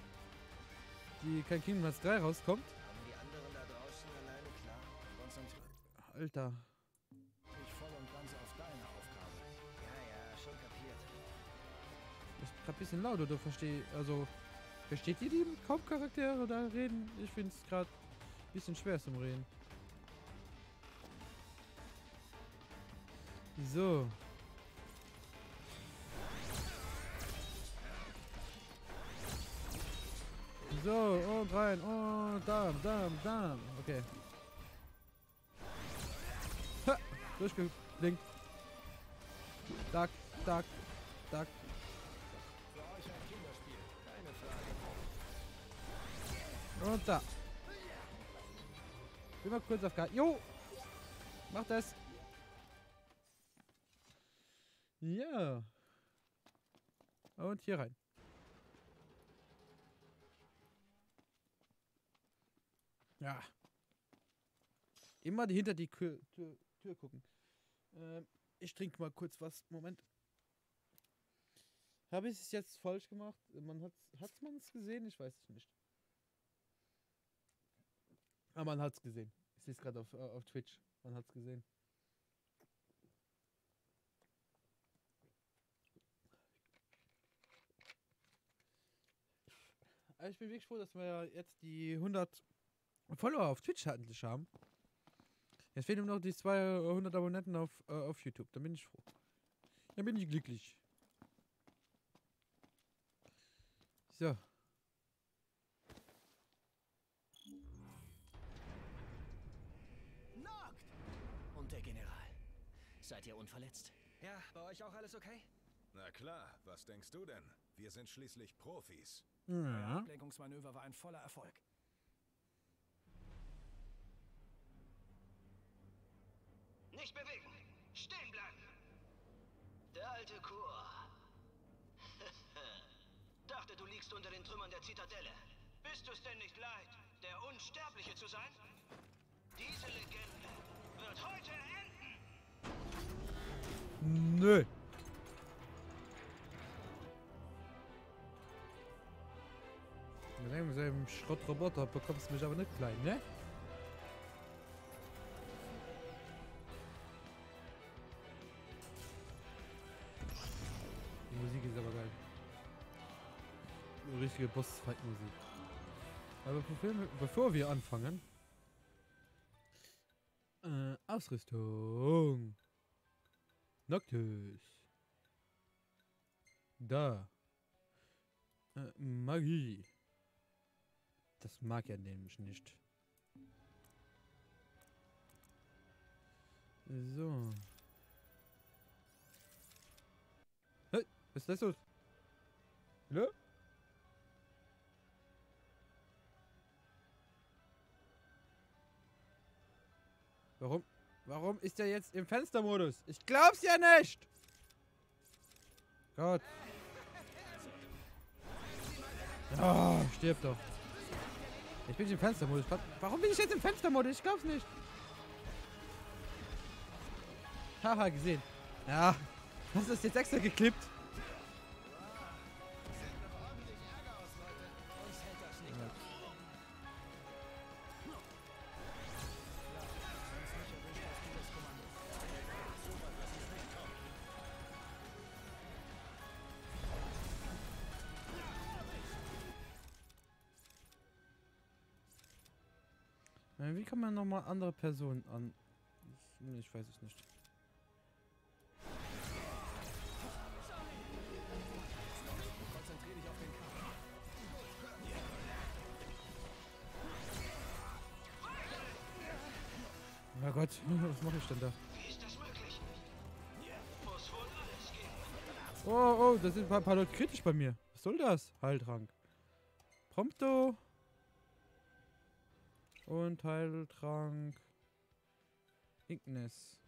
kein Kingdom Hearts 3 rauskommt, Kommen die anderen da draußen alleine klar? Alter, Ich voll und ganz auf deine Aufgabe. Ja, schon kapiert. ist gerade ein bisschen laut, oder versteht ihr die Hauptcharaktere da reden? Ich finde es gerade ein bisschen schwer zum Reden. So. So, und rein, und Darm. Okay. Ha, durchgeblinkt. Duck. Für euch ein Kinderspiel, keine Frage. Und da. Bin mal kurz auf K. Jo! Mach das! Ja. Und hier rein. Ja. Immer hinter die Tür gucken. Ich trinke mal kurz was. Moment. Habe ich es jetzt falsch gemacht? Hat's man es gesehen? Ich weiß es nicht. Aber man hat's gesehen. Ich sehe es gerade auf Twitch. Man hat's gesehen. Also ich bin wirklich froh, dass wir jetzt die 100 Follower auf Twitch endlich haben. Jetzt fehlen nur noch die 200 Abonnenten auf YouTube. Da bin ich froh. Da bin ich glücklich. So. Noct! Und der General. Seid ihr unverletzt? Ja, bei euch auch alles okay? Na klar, was denkst du denn? Wir sind schließlich Profis. Euer Ja. Ablenkungsmanöver war ein voller Erfolg. Nicht bewegen! Stehen bleiben! Der alte Kur. Dachte, du liegst unter den Trümmern der Zitadelle. Bist du es denn nicht leid, der Unsterbliche zu sein? Diese Legende wird heute enden! Nö. Mit einem Schrottroboter bekommst du mich aber nicht klein, ne? Die Musik ist aber geil. Richtige Boss-Fight-Musik. Aber bevor wir anfangen... Ausrüstung. Noctis. Da. Magie. Das mag er nämlich nicht. So. Hey, was ist das los? Hallo? Warum ist der jetzt im Fenstermodus? Ich glaub's ja nicht! Gott. Oh, stirb doch. Ich bin im Fenstermodus. Warum bin ich jetzt im Fenstermodus? Ich glaub's nicht. Haha, gesehen. Ja, hast du das jetzt extra geklippt? Wie kann man nochmal andere Personen an... Ich weiß es nicht. Konzentrier dich auf den Kampf. Oh Gott, was mache ich denn da? Wie ist das möglich? Muss wohl alles geben. Oh, da sind ein paar Leute kritisch bei mir. Was soll das? Heiltrank. Prompto. Und Heiltrank. Ignis.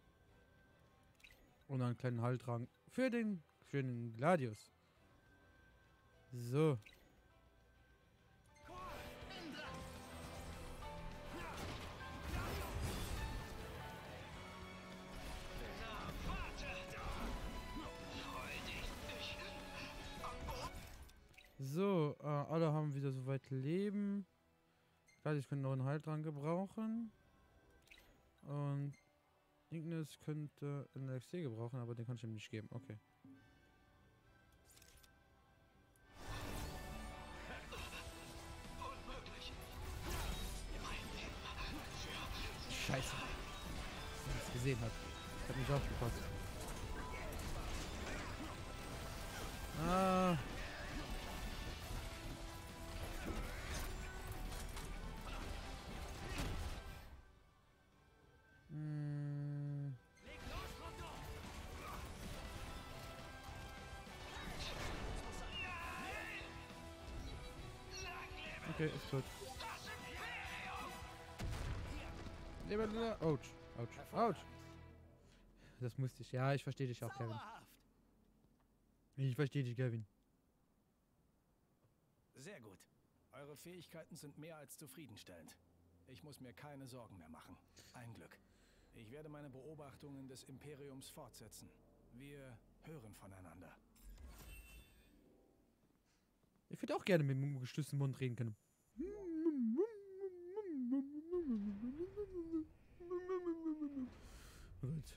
Und einen kleinen Heiltrank für den Gladius. So. So, alle haben wieder soweit Leben. Gladius könnte noch einen Heiltrank gebrauchen. Und Ignis könnte einen Elixier gebrauchen, aber den kann ich ihm nicht geben. Okay. Scheiße. Dass ich das gesehen habe. Ich hab nicht aufgepasst. Ah. Okay, ist tot. Ouch. Ouch. Ouch. Das musste ich. Ja, ich verstehe dich auch, Kevin. Ich verstehe dich, Kevin. Sehr gut. Eure Fähigkeiten sind mehr als zufriedenstellend. Ich muss mir keine Sorgen mehr machen. Ein Glück. Ich werde meine Beobachtungen des Imperiums fortsetzen. Wir hören voneinander. Ich würde auch gerne mit dem geschlossenen Mund reden können. Gut.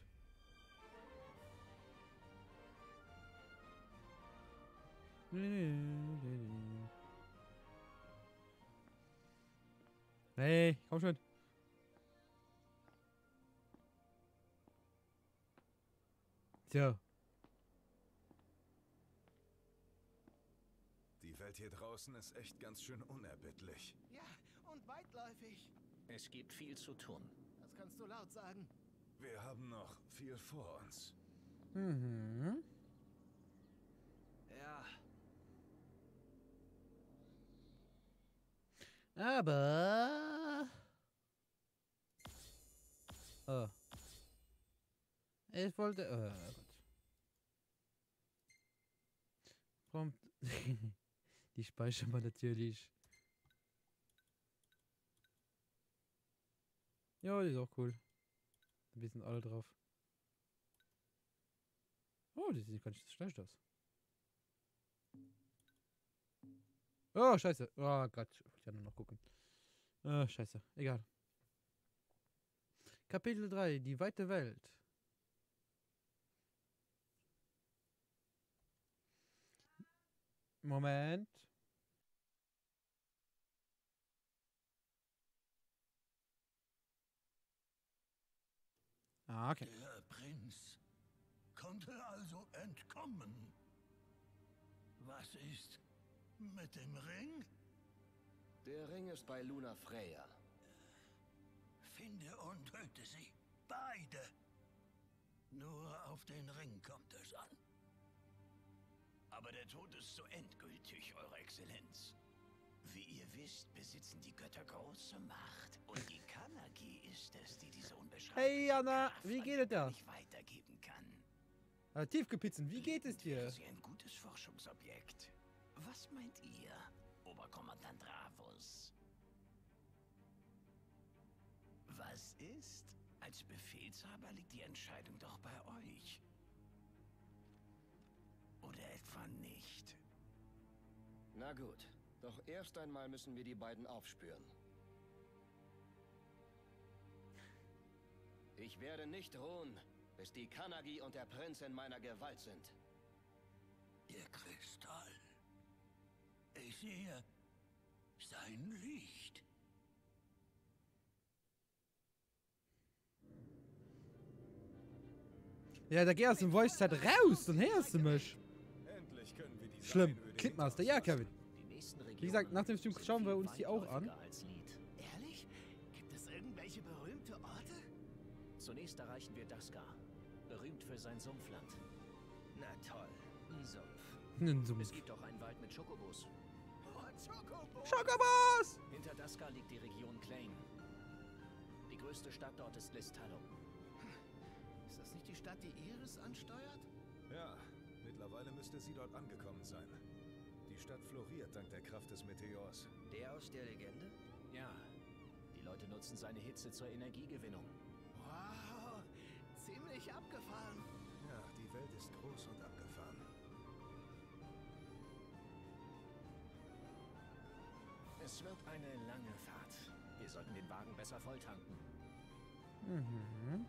Hey, komm schon. So. Die Welt hier draußen ist echt ganz schön unerbittlich. Ja, und weitläufig. Es gibt viel zu tun. Das kannst du laut sagen. Wir haben noch viel vor uns. Mhm. Ja, Aber... Oh. Ich wollte... Oh Gott. Kommt... Die speichern wir natürlich. Ja, die ist auch cool. Ein bisschen alle drauf. Oh, die sieht gar nicht so schlecht aus. Oh, scheiße. Oh Gott, ich kann nur noch gucken. Oh, scheiße. Egal. Kapitel 3, die weite Welt. Moment. Ah, okay. Der Prinz konnte also entkommen. Was ist mit dem Ring? der Ring ist bei Luna Freya. Finde und töte sie. Beide. Nur auf den Ring kommt es an. Aber der Tod ist so endgültig, Eure Exzellenz. Wie ihr wisst, besitzen die Götter große Macht. Und die Kanagi ist es, die diese unbeschreibliche Hey Jana, Kraft wie geht es dir? nicht weitergeben kann. Tiefgepitzen, wie geht es dir? Wäre sie ein gutes Forschungsobjekt. Was meint ihr, Oberkommandant Ravus? Was ist? Als Befehlshaber liegt die Entscheidung doch bei euch. Oder etwa nicht? Na gut, doch erst einmal müssen wir die beiden aufspüren. Ich werde nicht ruhen, bis die Kanagi und der Prinz in meiner Gewalt sind. Der Kristall. Ich sehe sein Licht. Ja, da geh aus dem Voice-Chat raus, dann hörst du mich. Endlich können wir diese Schlimm. Einöde Clickmaster, hinter ja, uns Kevin. lassen. Die nächsten Regionen Wie gesagt, nach dem Stream sind schauen wir viel uns die auch an. weitläufiger als Lied. Ehrlich? Gibt es irgendwelche berühmte Orte? Zunächst erreichen wir Daskar, berühmt für sein Sumpfland. Na toll, ein Sumpf. Es gibt auch einen Wald mit Chocobos. Schokobos! Hinter Dazka liegt die Region Klein. Die größte Stadt dort ist Lestallum. Ist das nicht die Stadt, die Iris ansteuert? Ja, mittlerweile müsste sie dort angekommen sein. Die Stadt floriert dank der Kraft des Meteors. Der aus der Legende? Ja, die Leute nutzen seine Hitze zur Energiegewinnung. Wow, ziemlich abgefahren. Ja, die Welt ist groß und abgefahren. Es wird eine lange Fahrt. Wir sollten den Wagen besser volltanken. Mhm.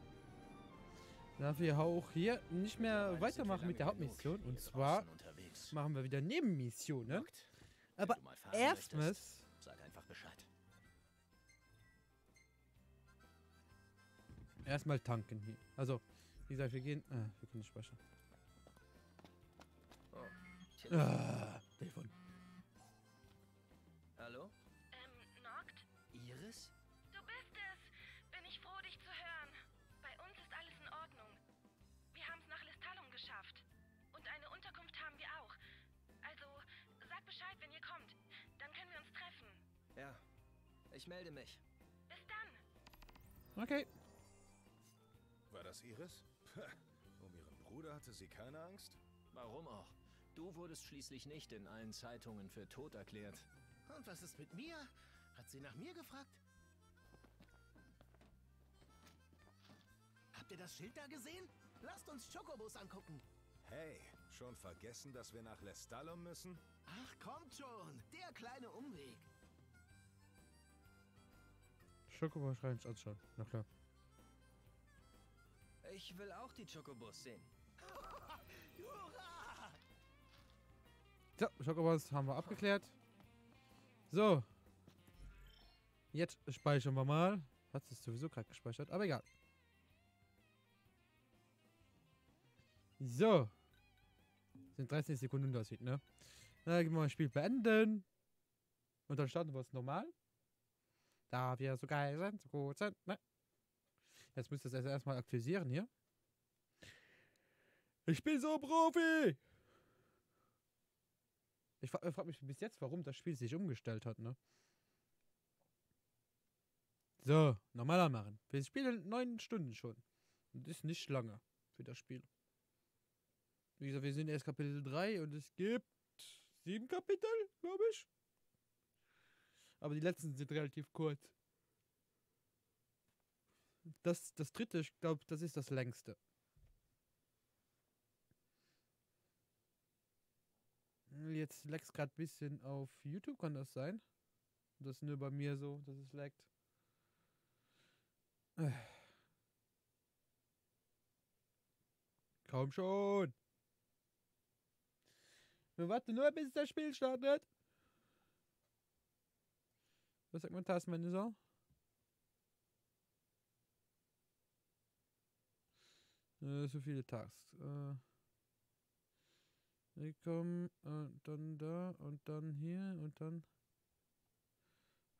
Da wir auch hier nicht mehr weitermachen mit der Hauptmission. Und zwar machen wir wieder Nebenmissionen. Aber erstens... Sag einfach Bescheid. Erstmal tanken hier. Also, wie gesagt, wir gehen... wir können nicht speichern. Telefon. Hallo? Noct? Iris? Du bist es. Bin ich froh, dich zu hören. Bei uns ist alles in Ordnung. Wir haben es nach Lestallum geschafft. Und eine Unterkunft haben wir auch. Also, sag Bescheid, wenn ihr kommt. Dann können wir uns treffen. Ja, ich melde mich. Bis dann. Okay. War das Iris? Um ihren Bruder hatte sie keine Angst? Warum auch? Du wurdest schließlich nicht in allen Zeitungen für tot erklärt. Und was ist mit mir? Hat sie nach mir gefragt? Habt ihr das Schild da gesehen? Lasst uns Chocobos angucken. Hey, schon vergessen, dass wir nach Lestallum müssen? Ach, kommt schon. Der kleine Umweg. Schokobos rein anschauen. Na klar. Ich will auch die Chocobos sehen. Hurra! So, Schokobos haben wir abgeklärt. So. Jetzt speichern wir mal. Hat es sowieso gerade gespeichert, aber egal. So. Sind 13 Sekunden Unterschied, ne? Dann gehen wir das Spiel beenden. Und dann starten wir es normal. Da wir so geil sind, so gut sind, ne? Jetzt müsst ihr es erstmal aktualisieren hier. Ich bin so Profi! Ich frage mich bis jetzt, warum das Spiel sich umgestellt hat, ne? So, normaler machen. Wir spielen 9 Stunden schon. Und das ist nicht lange für das Spiel. Wie gesagt, wir sind erst Kapitel 3 und es gibt 7 Kapitel, glaube ich. Aber die letzten sind relativ kurz. Das dritte, ich glaube, das ist das längste. Jetzt laggt gerade ein bisschen auf YouTube, kann das sein? Das ist nur bei mir so, dass es laggt. Kaum schon. Wir warten nur, bis das Spiel startet. Was sagt mein Taskmanager? So viele Tasks. Willkommen, dann da und dann hier und dann.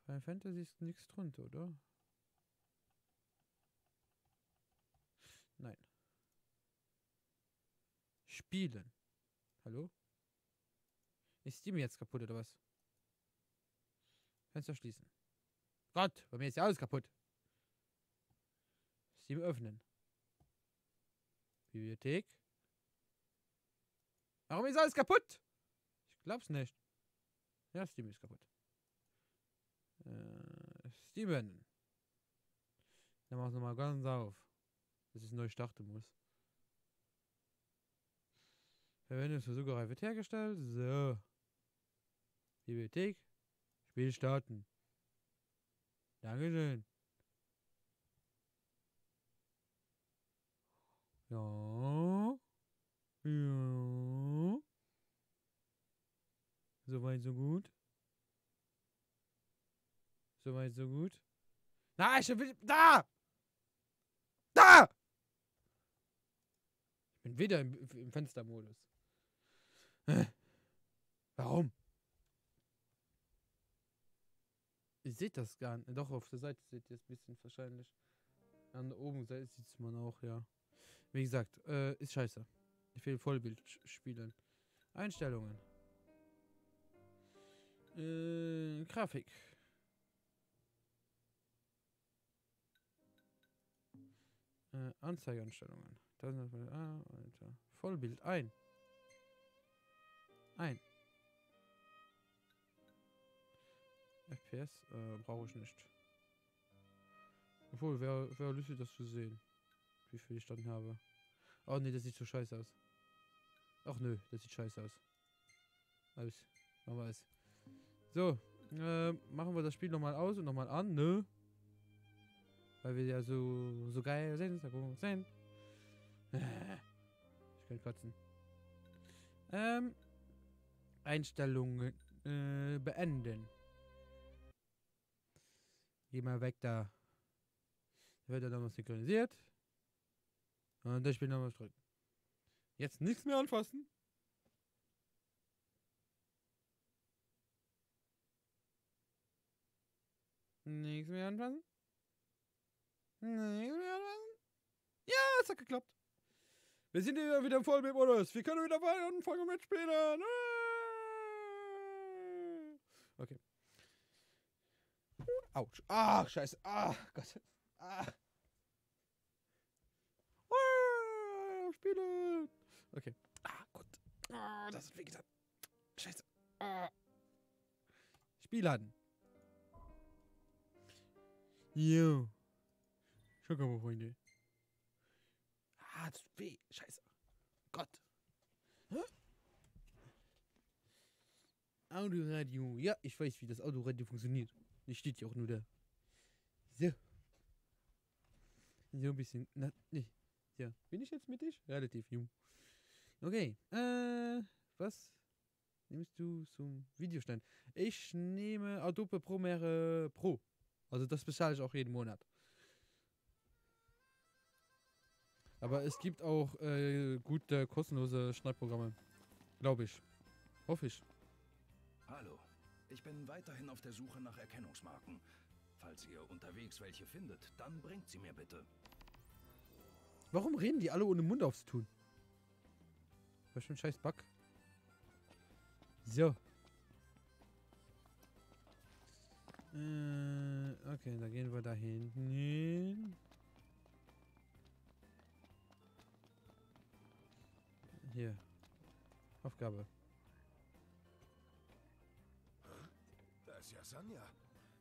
Final Fantasy ist nichts drunter, oder? Nein. Spielen. Hallo? Ist Steam jetzt kaputt oder was? Fenster schließen. Gott, bei mir ist ja alles kaputt. Steam öffnen. Bibliothek. Warum ist alles kaputt? Ich glaub's nicht. Ja, Steam ist kaputt. Steam beenden. Dann mach's nochmal ganz auf. Dass ich neu starten muss. Verwendungsversuche wird hergestellt. So. Bibliothek. Spiel starten. Dankeschön. Ja. Ja. Soweit, so gut. Soweit, so gut. Na, ich will. Da! Da! Ich bin wieder im Fenstermodus. Warum? Ihr seht das gar nicht. Doch, auf der Seite seht ihr es ein bisschen wahrscheinlich. An der oben Seite sieht man auch, ja. Wie gesagt, ist scheiße. Ich will Vollbild spielen. Einstellungen. Grafik. Anzeigeeinstellungen. Alter. Vollbild ein. FPS brauche ich nicht. Obwohl, wäre lustig, das zu sehen. Wie viel ich dann habe. Oh ne, das sieht so scheiße aus. Ach nö, das sieht scheiße aus. Aus. Machen wir es. So, machen wir das Spiel nochmal aus und nochmal an, ne? Weil wir ja so geil sind. Ich kann kotzen. Einstellungen beenden. Geh mal weg da. Wird er dann noch synchronisiert. Und das Spiel nochmal drücken. Jetzt nichts mehr anfassen. Nichts mehr anfassen. Nichts mehr anfassen. Ja, es hat geklappt. Wir sind hier wieder im Vollbildmodus. Wir können wieder anfangen mit Spielen. Okay. Autsch. Ah, scheiße. Ah, Gott. Ah. Spielen. Okay. Ah, gut. Ah, das hat wehgetan. Scheiße. Ah. Spielen. Jo. Schau mal, Freunde. Ah, das tut weh. Scheiße. Gott. Hä? Autoradio. Ja, ich weiß, wie das Autoradio funktioniert. Das steht ja auch nur da. So. So ein bisschen. Na, nee. Ja. Bin ich jetzt mittig? Relativ jung. Okay. Was nimmst du zum Videostand? Ich nehme Adobe Premiere Pro. Also das bezahle ich auch jeden Monat. Aber es gibt auch gute kostenlose Schneidprogramme. Glaube ich. Hoffe ich. Hallo. Ich bin weiterhin auf der Suche nach Erkennungsmarken. Falls ihr unterwegs welche findet, dann bringt sie mir bitte. Warum reden die alle ohne Mund aufzutun? Was für ein scheiß Bug. So. Okay, da gehen wir da hinten hin. Hier. Aufgabe. Das ist ja Sonja.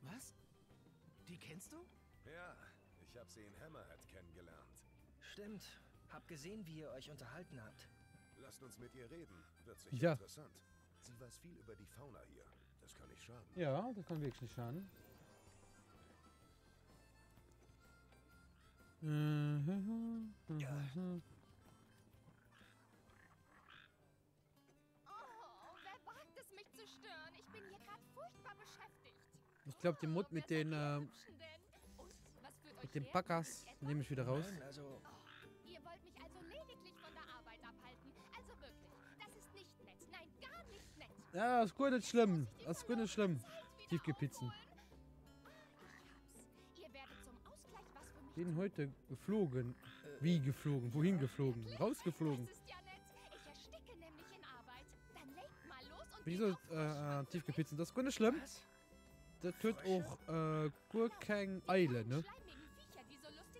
Was? Die kennst du? Ja, ich habe sie in Hammerhead kennengelernt. Stimmt. Hab gesehen, wie ihr euch unterhalten habt. Lasst uns mit ihr reden. Wird sicher Ja. interessant. Sie weiß viel über die Fauna hier. Das kann nicht schaden. Ja, das kann wirklich nicht schaden. Oh, wer wagt es, mich zu stören? Ich bin hier gerade furchtbar beschäftigt. Ich glaube, den Mut mit den Backers nehme ich wieder raus. Nein, also... Ihr wollt mich also lediglich von der Arbeit abhalten. Also wirklich, das ist nicht nett. Nein, gar nicht nett. Ja, ist gut nicht schlimm. Das ist gut nicht schlimm. Tiefgepizzen. Ihr werdet zum Ausgleich was für mich. Bin heute geflogen. Wie geflogen? Wohin geflogen? Rausgeflogen. Das ist ja nett. Ich ersticke nämlich in Arbeit. Dann legt mal los und Wieso Tiefgepizzen? Das ist gut nicht schlimm. Das tut auch gut keine Eile, ne?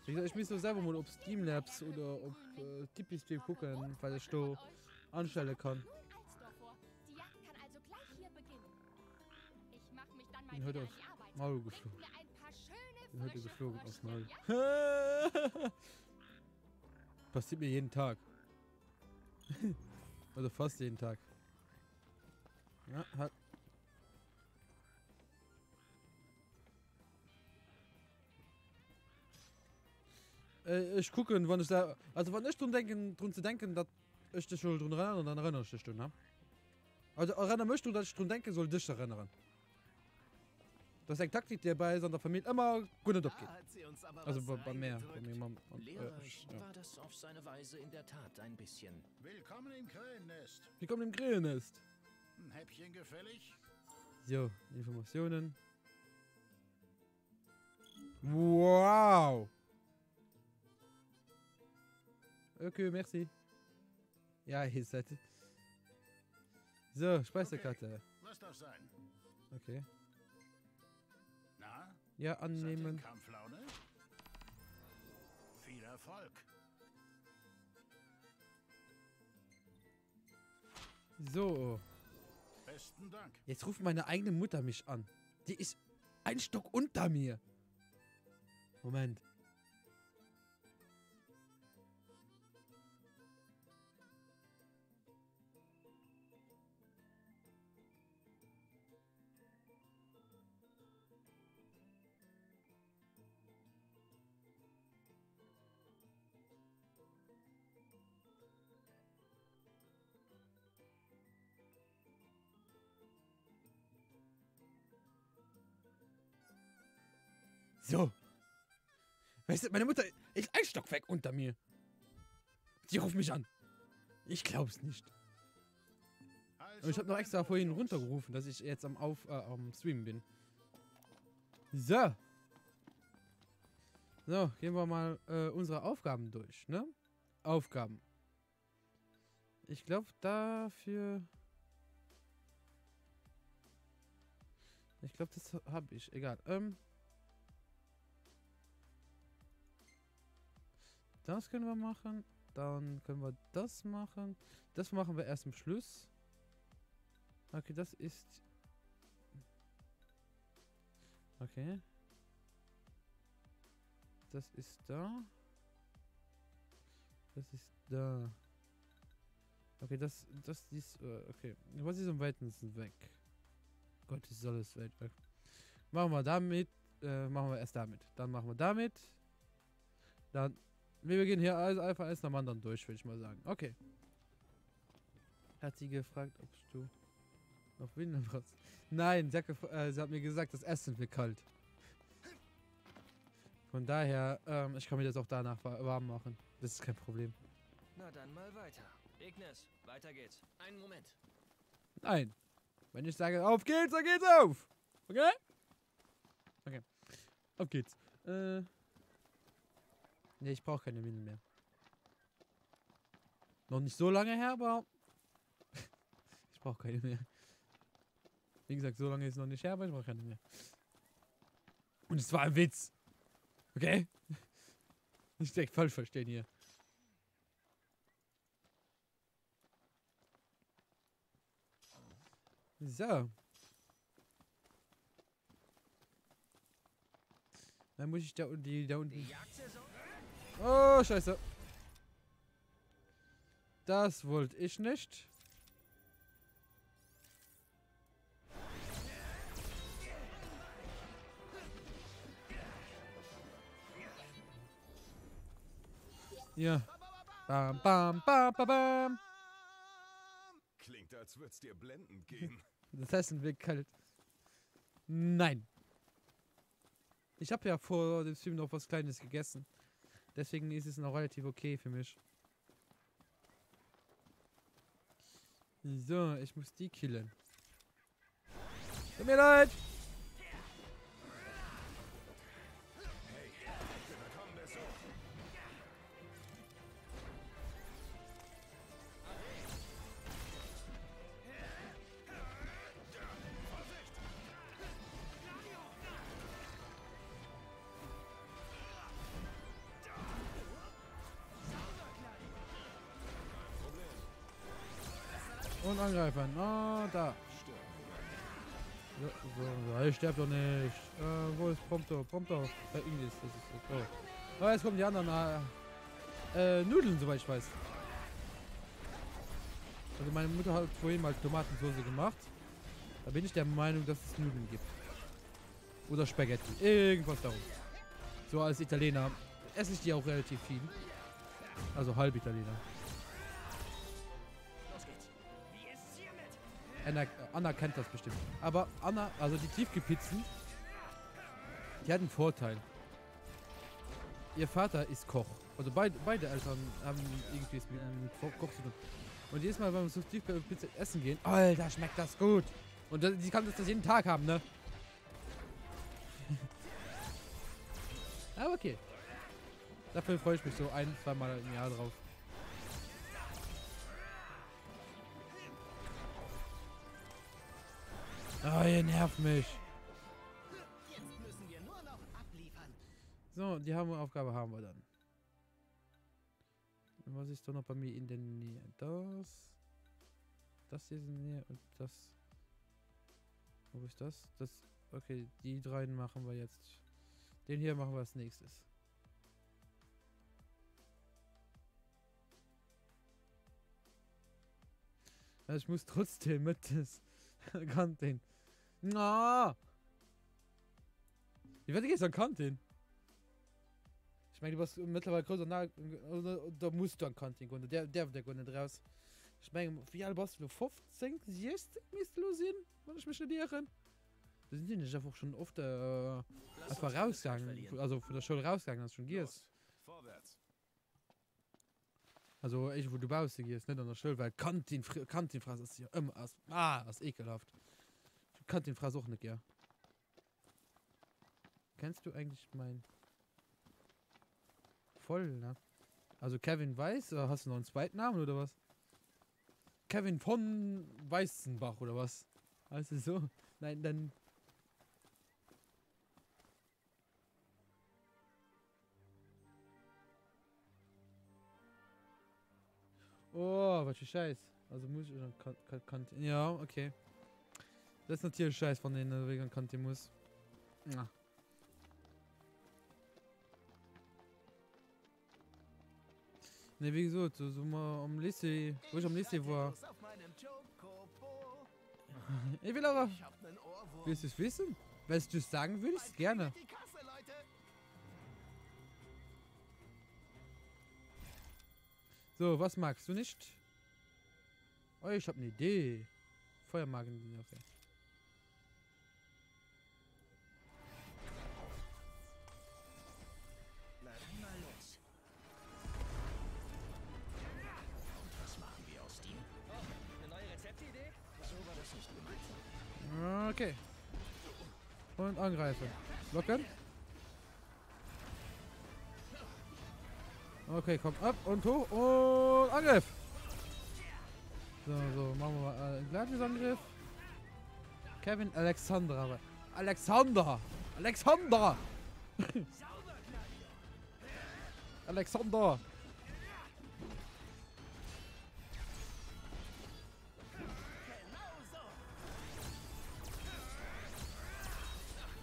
Wie gesagt, ich muss so selber mal ob Steamlabs oder ob Tipeee gucken, weil ich da anstellen kann. Die Jagd kann also gleich hier beginnen. Ich mach mich dann mal Bin heute wieder aufs an die Arbeit. Maul Bringt geflogen. mir ein paar schöne Bin heute frische geflogen aufs Maul. Fröschchen, ja? Passiert mir jeden Tag. Oder fast jeden Tag. Ja, hat. Ich gucke, wann ich da. Also, wenn ich drum zu denken, dass ich dich schon dran erinnere, dann erinnere ich dich schon, ne? Also, erinnere mich, dass ich drum denken soll, dich erinnern. Das ist eine Taktik, die bei seiner Familie immer gut nicht abgeht. Also, bei mir. Lehrreich war das auf seine Weise in der Tat ein bisschen. Willkommen im Krähennest. Willkommen im Grillnest. Ein Häppchen gefällig? So, Informationen. Wow! Okay, merci. Ja, ihr seid. So, Speisekarte. Okay. Lass das sein. Okay. Na? Ja, Seid ihr annehmen. in Kampflaune? Viel Erfolg. So. Besten Dank. Jetzt ruft meine eigene Mutter mich an. Die ist ein Stock unter mir. Moment. So. Weißt du, meine Mutter ist ein Stockwerk unter mir. Sie ruft mich an. Ich glaub's nicht. Und ich habe noch extra vorhin runtergerufen, dass ich jetzt am Streamen bin. So. So, gehen wir mal unsere Aufgaben durch, ne? Aufgaben. Ich glaube dafür... Ich glaube, das habe ich. Egal. Das können wir machen. Dann können wir das machen. Das machen wir erst am Schluss. Okay, das ist... Okay. Das ist da. Das ist da. Okay, das ist... okay. Was ist am weitesten weg? Gott, das ist alles weit weg. Machen wir damit. Machen wir erst damit. Dann machen wir damit. Dann... Wir gehen hier einfach erst am anderen durch, würde ich mal sagen. Okay. Hat sie gefragt, ob du noch Windeln brauchst? Nein, sie hat mir gesagt, das Essen wird kalt. Von daher, ich kann mir das auch danach warm machen. Das ist kein Problem. Na dann mal weiter. Ignis, weiter geht's. Einen Moment. Nein. Wenn ich sage, auf geht's, dann geht's auf. Okay? Okay. Auf geht's. Ne, ich brauche keine Windeln mehr. Noch nicht so lange her, aber ich brauche keine mehr. Wie gesagt, so lange ist es noch nicht her, aber ich brauche keine mehr. Und es war ein Witz. Okay? Nicht direkt falsch verstehen hier. So. Dann muss ich da unten... Oh, scheiße. Das wollte ich nicht. Ja. Bam, bam, bam, bam, bam. Klingt, als würd's dir blendend gehen. Das Essen wird kalt. Nein. Ich habe ja vor dem Stream noch was Kleines gegessen. Deswegen ist es noch relativ okay für mich. So, ich muss die killen. Tut mir leid. Und angreifen. Ah, da. So, ich sterbe doch nicht. Wo ist Prompto? Prompto. Ignis, das ist so. Oh. Oh, jetzt kommen die anderen Nudeln, soweit ich weiß. Also meine Mutter hat vorhin mal Tomatensauce gemacht. Da bin ich der Meinung, dass es Nudeln gibt. Oder Spaghetti. Irgendwas darum. So als Italiener esse ich die auch relativ viel. Also halb Italiener. Anna kennt das bestimmt. Aber Anna, also die Tiefkühlpizzen, die hat einen Vorteil. Ihr Vater ist Koch. Also beide Eltern haben irgendwie mit Koch zu tun. Und jedes Mal, wenn wir so Tiefkühlpizza essen gehen, Alter, schmeckt das gut. Und die kann das jeden Tag haben, ne? Aber okay. Dafür freue ich mich so 1-2 Mal im Jahr drauf. Oh, ihr nervt mich. Jetzt müssen wir nur noch abliefern. So, die Aufgabe haben wir dann. Was ist da noch bei mir in der Nähe? Das hier ist in der Nähe und das. Wo ist das? Okay, die drei machen wir jetzt. Den hier machen wir als nächstes. Ja, ich muss trotzdem mit das Kantin. Na! Ich werde jetzt an Kantin. Ich meine, du warst mittlerweile größer, da musst du an Kantin gehen. Der nicht raus. Ich meine, wie alt warst du? 15, 16 müsst du sehen, wenn ich mich nicht irre. Da sind die nicht einfach schon oft einfach rausgegangen. Also von der Schule rausgegangen, als du schon gehst. Vorwärts. Also ich, wo du baust, gehst, nicht an der Schule, weil Kantinfraß ist ja immer als ekelhaft. Kantinfraß auch nicht, ja. Kennst du eigentlich mein... Voll, ne? Also Kevin Weiß, hast du noch einen zweiten Namen oder was? Kevin von Weißenbach oder was? Heißt es so? Nein, dann... Oh, was für Scheiß. Also muss ich dann ja, okay. Das ist natürlich Scheiß, von denen er wegen Kantin muss. Ja. Ne, wie gesagt, so mal am Lycée, wo ich am Lycée war. Ich will aber... Willst du es wissen? Wenn du es sagen willst, gerne. So, was magst du nicht? Oh, ich habe eine Idee. Feuermagen, okay. Na dann mal los. Was machen wir aus dir? Oh, eine neue Rezeptidee? So war das nicht gemeint. Okay. Und angreifen. Locken. Okay, kommt ab und hoch und Angriff. So, machen wir mal einen Gleichungsangriff. Kevin Alexander. Alexander! Alexander! Alexander!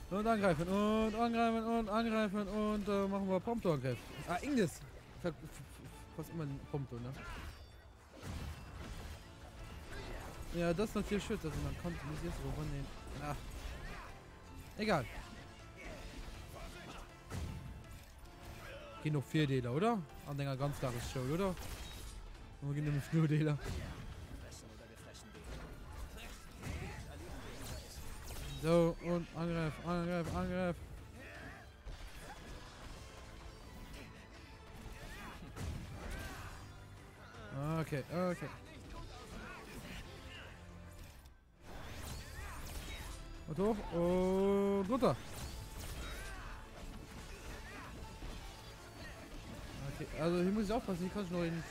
Und angreifen und angreifen und angreifen und machen wir Prompto-Angriff. Inglis! Fast immer ein Prompto, ne? Ja, das ist natürlich schön, dass man konnte nicht jetzt übernehmen. Ach. Egal. Gehen noch 4 Dealer, oder? An der Ganztagesshow, oder? Und wir gehen nämlich nur Dealer. So, und Angriff, Angriff, Angriff. Okay, okay. Und hoch und runter. Okay, also hier muss ich aufpassen, hier kann ich noch in,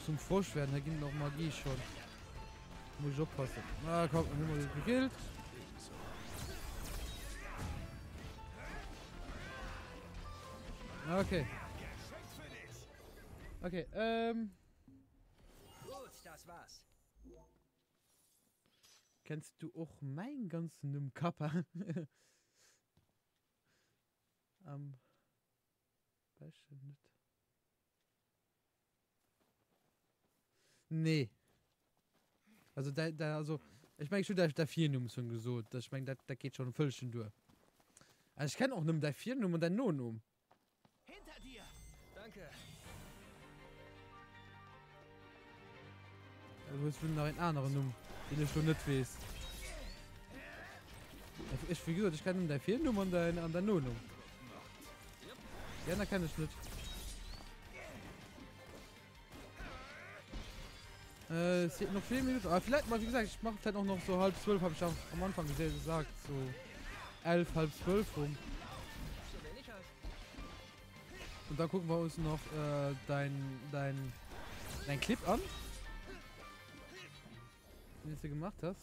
zum Frosch werden, da gibt noch Magie schon. Muss ich aufpassen. Ah, komm, dann haben wir gekillt. Okay. Okay, Gut, das war's. Kennst du auch meinen ganzen Kappa? Beispiel nicht. Nee. Also also, ich meine, ich würde da 4 Nummern schon gesucht. Ich meine, da geht schon ein Viertelchen durch. Also ich kenne auch nur da 4 Nummern und dann nur Nummern. Hinter dir! Danke. Also ich will noch einen anderen Nummern, den ich schon nicht weiß. Ich wie gesagt, ich kann da 4 Nummern und dann nur Nummern. Ja, da kann ich nicht. Es sind noch 4 Minuten, aber vielleicht mal, wie gesagt, ich mache vielleicht auch noch so 11:30, habe ich auch am Anfang gesagt, so 11, 11:30 rum. Und dann gucken wir uns noch dein Clip an. den du gemacht hast.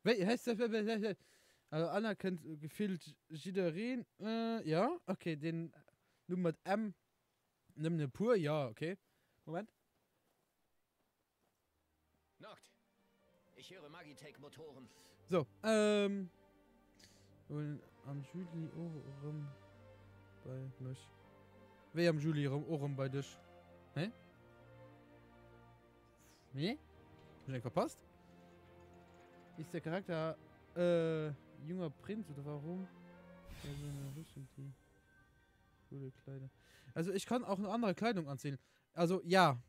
Heißt das, also anerkennt gefühlt Jiderin, ja, okay, den Nummer mit M, nimm ne pur, ja, okay. Moment. Noct. Ich höre Magitech-Motoren. So, und am Juli rum bei mich. Wer am Juli rum bei dich? Hä? Nee? Hab ich verpasst? Ist der Charakter junger Prinz oder warum? Ja, so eine Rüstung, die coole Kleider. Also ich kann auch eine andere Kleidung anziehen. Also ja.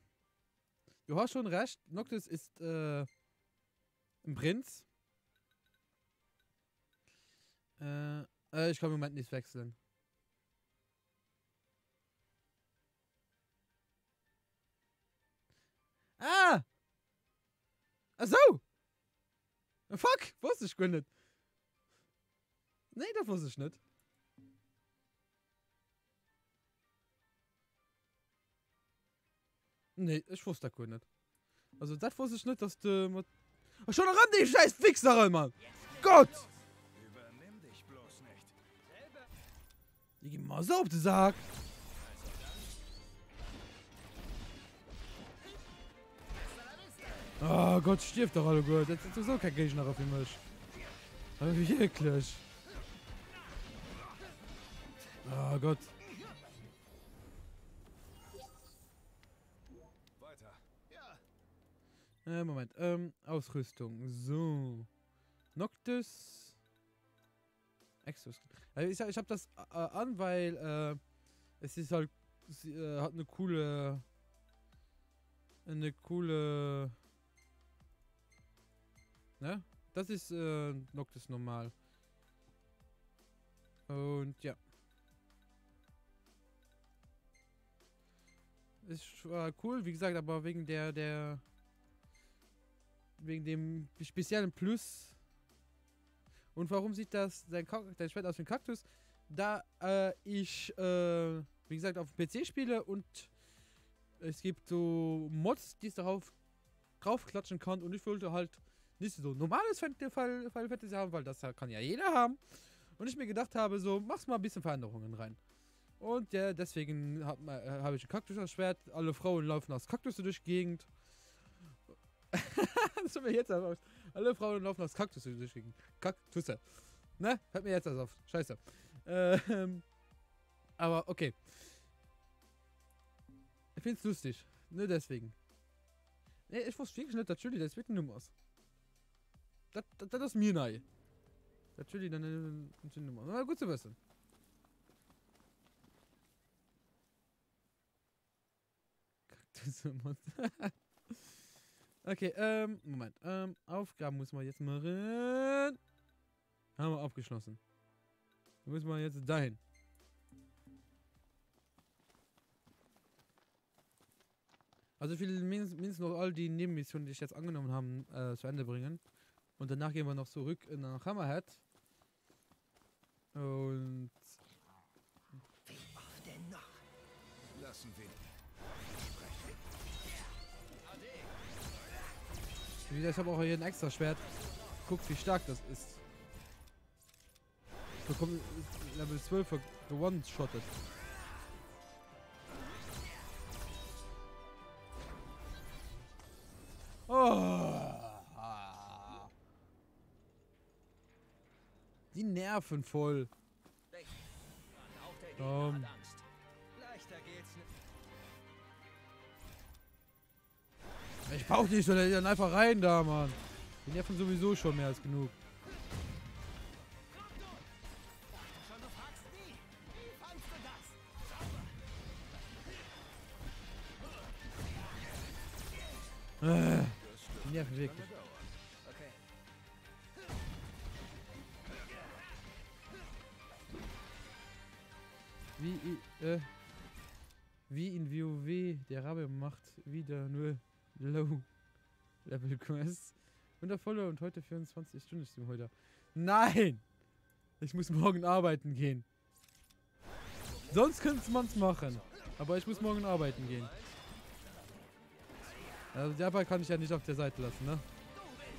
Du hast schon recht. Noctis ist ein Prinz. Ich kann im Moment nicht wechseln. Ah! Ach so! Fuck! Wusste ich gar nicht. Nee, das wusste ich nicht. Nee, ich wusste das gar nicht. Also, das wusste ich nicht, dass du. Oh, schon ran, die scheiß Fixerin, Mann! Gott! Übernimm dich bloß nicht. Ich geh mal so auf den Sack. Oh Gott, stirbt doch alle gut. Jetzt ist so kein Gegner auf dem Misch. Aber wirklich. Oh Gott. Weiter. Ja. Moment. Ausrüstung. So. Noctis. Exos. Also ich hab das an, weil es ist halt. Sie hat eine coole. Ne? Das ist Noctis normal. Und ja. Ist cool, wie gesagt, aber wegen wegen dem speziellen Plus. Und warum sieht das dein Schwert aus wie ein Kaktus? Da ich, wie gesagt, auf dem PC spiele und es gibt so Mods, die es draufklatschen kann und ich wollte halt nicht so normales Final Fantasy haben, weil das kann ja jeder haben. Und ich mir gedacht habe, so, mach's mal ein bisschen Veränderungen rein. Und ja, deswegen habe ich ein Kaktus als Schwert. Alle Frauen laufen aus Kaktusse durch die Gegend. Das tut mir jetzt auf. Alle Frauen laufen aus Kaktusse durch die Gegend. Kaktusse. Ne? Hört mir jetzt das auf. Scheiße. Aber okay. Ich find's lustig. Nur deswegen. Ne, ich wusste wirklich nicht, natürlich, das wird ein Nummers. Das ist mir neu. Natürlich, dann eine Nummer. Na, gut zu wissen. Okay, Moment. Aufgaben muss man jetzt machen. Haben wir abgeschlossen. Da müssen wir jetzt dahin. Also ich will mindestens noch all die Nebenmissionen, die ich jetzt angenommen habe, zu Ende bringen. Und danach gehen wir noch zurück nach Hammerhead. Und... Wie oft denn noch? Lassen wir. Wie gesagt, ich habe auch hier ein extra Schwert. Guckt, wie stark das ist. Ich bekomme Level 12 gewone-shottet. Oh. Die Nerven voll. Leichter geht's nicht. Ich brauch nicht so, dann einfach rein da, Mann. Die nerven sowieso schon mehr als genug. Schon, du fragst nie. Wie fandst du das? Die nerven wirklich. Okay. Wie in WoW der Rabe macht wieder nur Low-Level-Quests. 100 Follower und heute 24 Stunden ist heute. Nein! Ich muss morgen arbeiten gehen. Sonst könnte man es machen. Aber ich muss morgen arbeiten gehen. Also dabei kann ich ja nicht auf der Seite lassen, ne?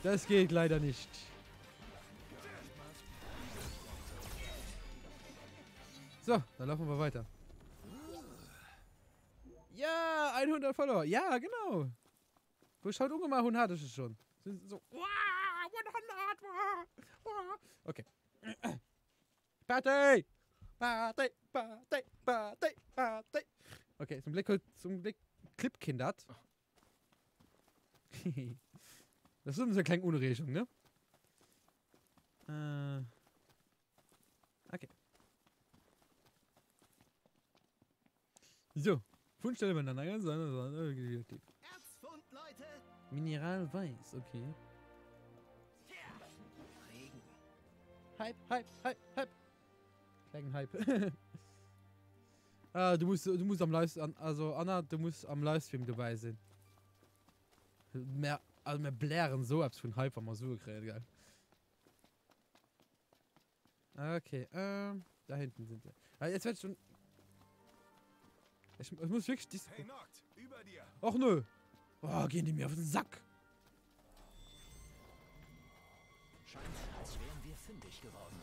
Das geht leider nicht. So, dann laufen wir weiter. Ja, 100 Follower. Ja, genau. Wo schaut ungefähr 100 ist es schon. So, 100. Okay. Party! Party! Party! Party! Party! Okay, zum Glück Clip-Kindert. Das ist eine kleine Unregelung, ne? Okay. So, Fundstelle miteinander. Erzfund, Leute! Mineral weiß, okay. Regen. Hype, Hype, Hype, Hype. Kleinen Hype. Du musst am Livestream, also Anna, du musst am Livestream dabei sein. Wir blären so ab von Hype, haben wir so gekriegt, geil. Okay, da hinten sind wir. Jetzt wird schon. Ich muss wirklich Hey, Noct, über dir. Ach nö. Oh, gehen die mir auf den Sack. Scheint, als wären wir fündig geworden.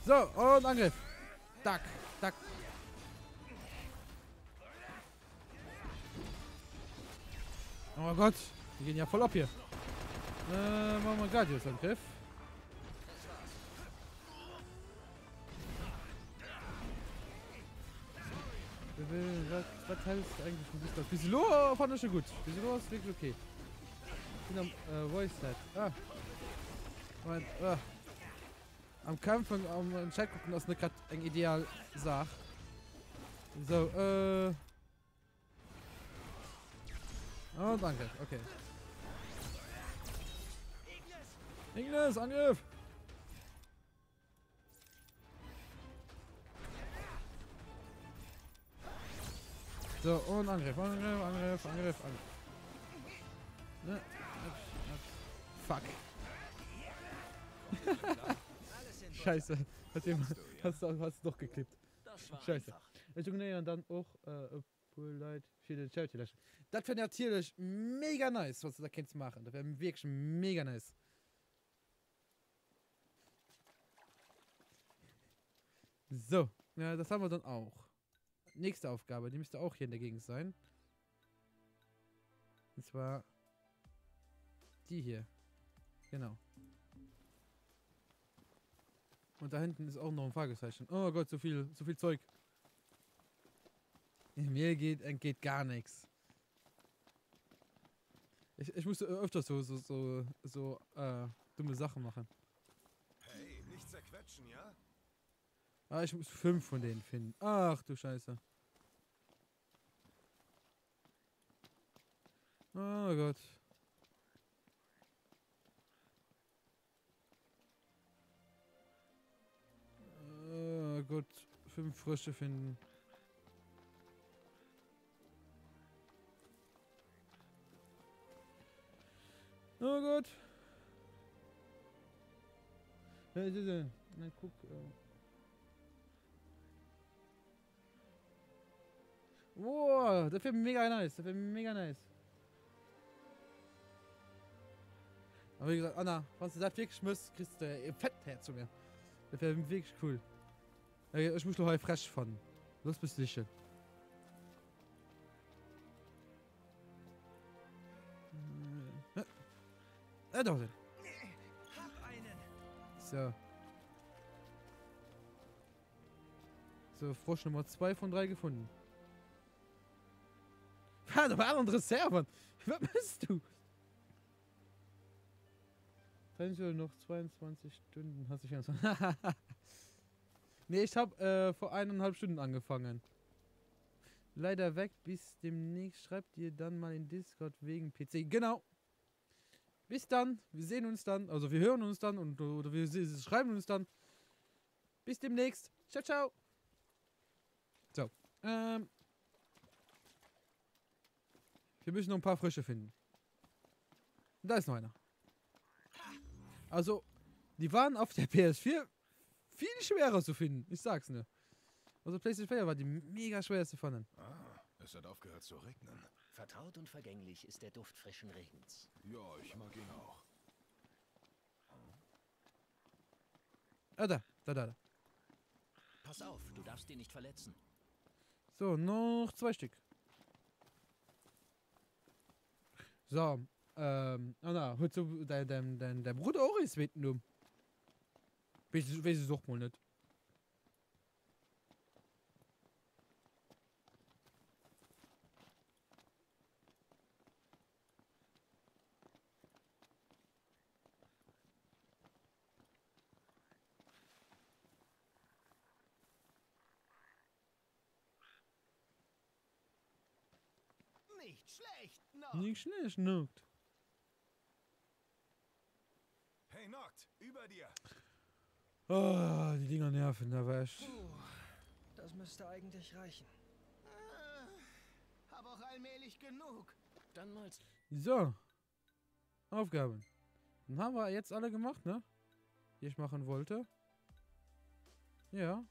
So, und Angriff. Duck, duck. Oh Gott, die gehen ja voll ab hier. Machen wir Gladius-Angriff. Was heißt eigentlich von Discord? Bisilo fand ich schon gut. Bisilo ist wirklich okay. Ich bin am Voice Chat. Moment, am Kampf und am Chat gucken, das ist gerade ein ideal Sache. So, oh, danke, okay. Ignis, Angriff! So, und Angriff, Angriff, Angriff, Angriff, Angriff. Ne? Fuck. Scheiße. Hast du doch geklippt. Scheiße. Ich und dann auch Leute für den Charity löschen. Das wäre natürlich mega nice, was du da kannst machen. Das wäre wirklich mega nice. So, ja, das haben wir dann auch. Nächste Aufgabe, die müsste auch hier in der Gegend sein. Und zwar die hier. Genau. Und da hinten ist auch noch ein Fragezeichen. Oh Gott, so viel Zeug. Mir geht gar nichts. Ich musste öfter so dumme Sachen machen. Hey, nicht zerquetschen, ja? Ah, ich muss 5 von denen finden. Ach du Scheiße. Oh Gott. Oh Gott. 5 Frösche finden. Oh Gott. Na guck. Wow, das wäre mega nice. Das wäre mega nice. Aber wie gesagt, Anna, was du das wirklich musst, kriegst du Fett her zu mir. Das wäre wirklich cool. Ich muss noch heute fresh von. Los bist du sicher. Doch. Hab einen. So. So, Frosch Nummer 2 von 3 gefunden. Ha, da waren andere Server. Was bist du? Dann noch 22 Stunden. Hast du 24? Nee, ich habe vor 1,5 Stunden angefangen. leider weg. Bis demnächst. Schreibt ihr dann mal in Discord wegen PC. Genau. Bis dann. Wir sehen uns dann. Also wir hören uns dann. Oder wir schreiben uns dann. Bis demnächst. Ciao, ciao. So. Wir müssen noch ein paar Frische finden. Da ist noch einer. Also, die waren auf der PS4 viel schwerer zu finden. Ich sag's ne. Also PlayStation 4 war die mega schwerste von denen. Ah, es hat aufgehört zu regnen. Vertraut und vergänglich ist der Duft frischen Regens. Ja, ich mag ihn auch. Ah, da. Pass auf, du darfst ihn nicht verletzen. So, noch 2 Stück. So, hört so dein Bruder auch ist mitgenommen. Weiß ich doch mal nicht. Nicht schlecht, noch. Nicht schlecht, Noct. Hey, Noct, über dir. Oh, die Dinger nerven, da war echt. Das müsste eigentlich reichen. Hab auch allmählich genug. Dann mal. So. Aufgaben. Dann haben wir jetzt alle gemacht, ne? Die ich machen wollte. Ja.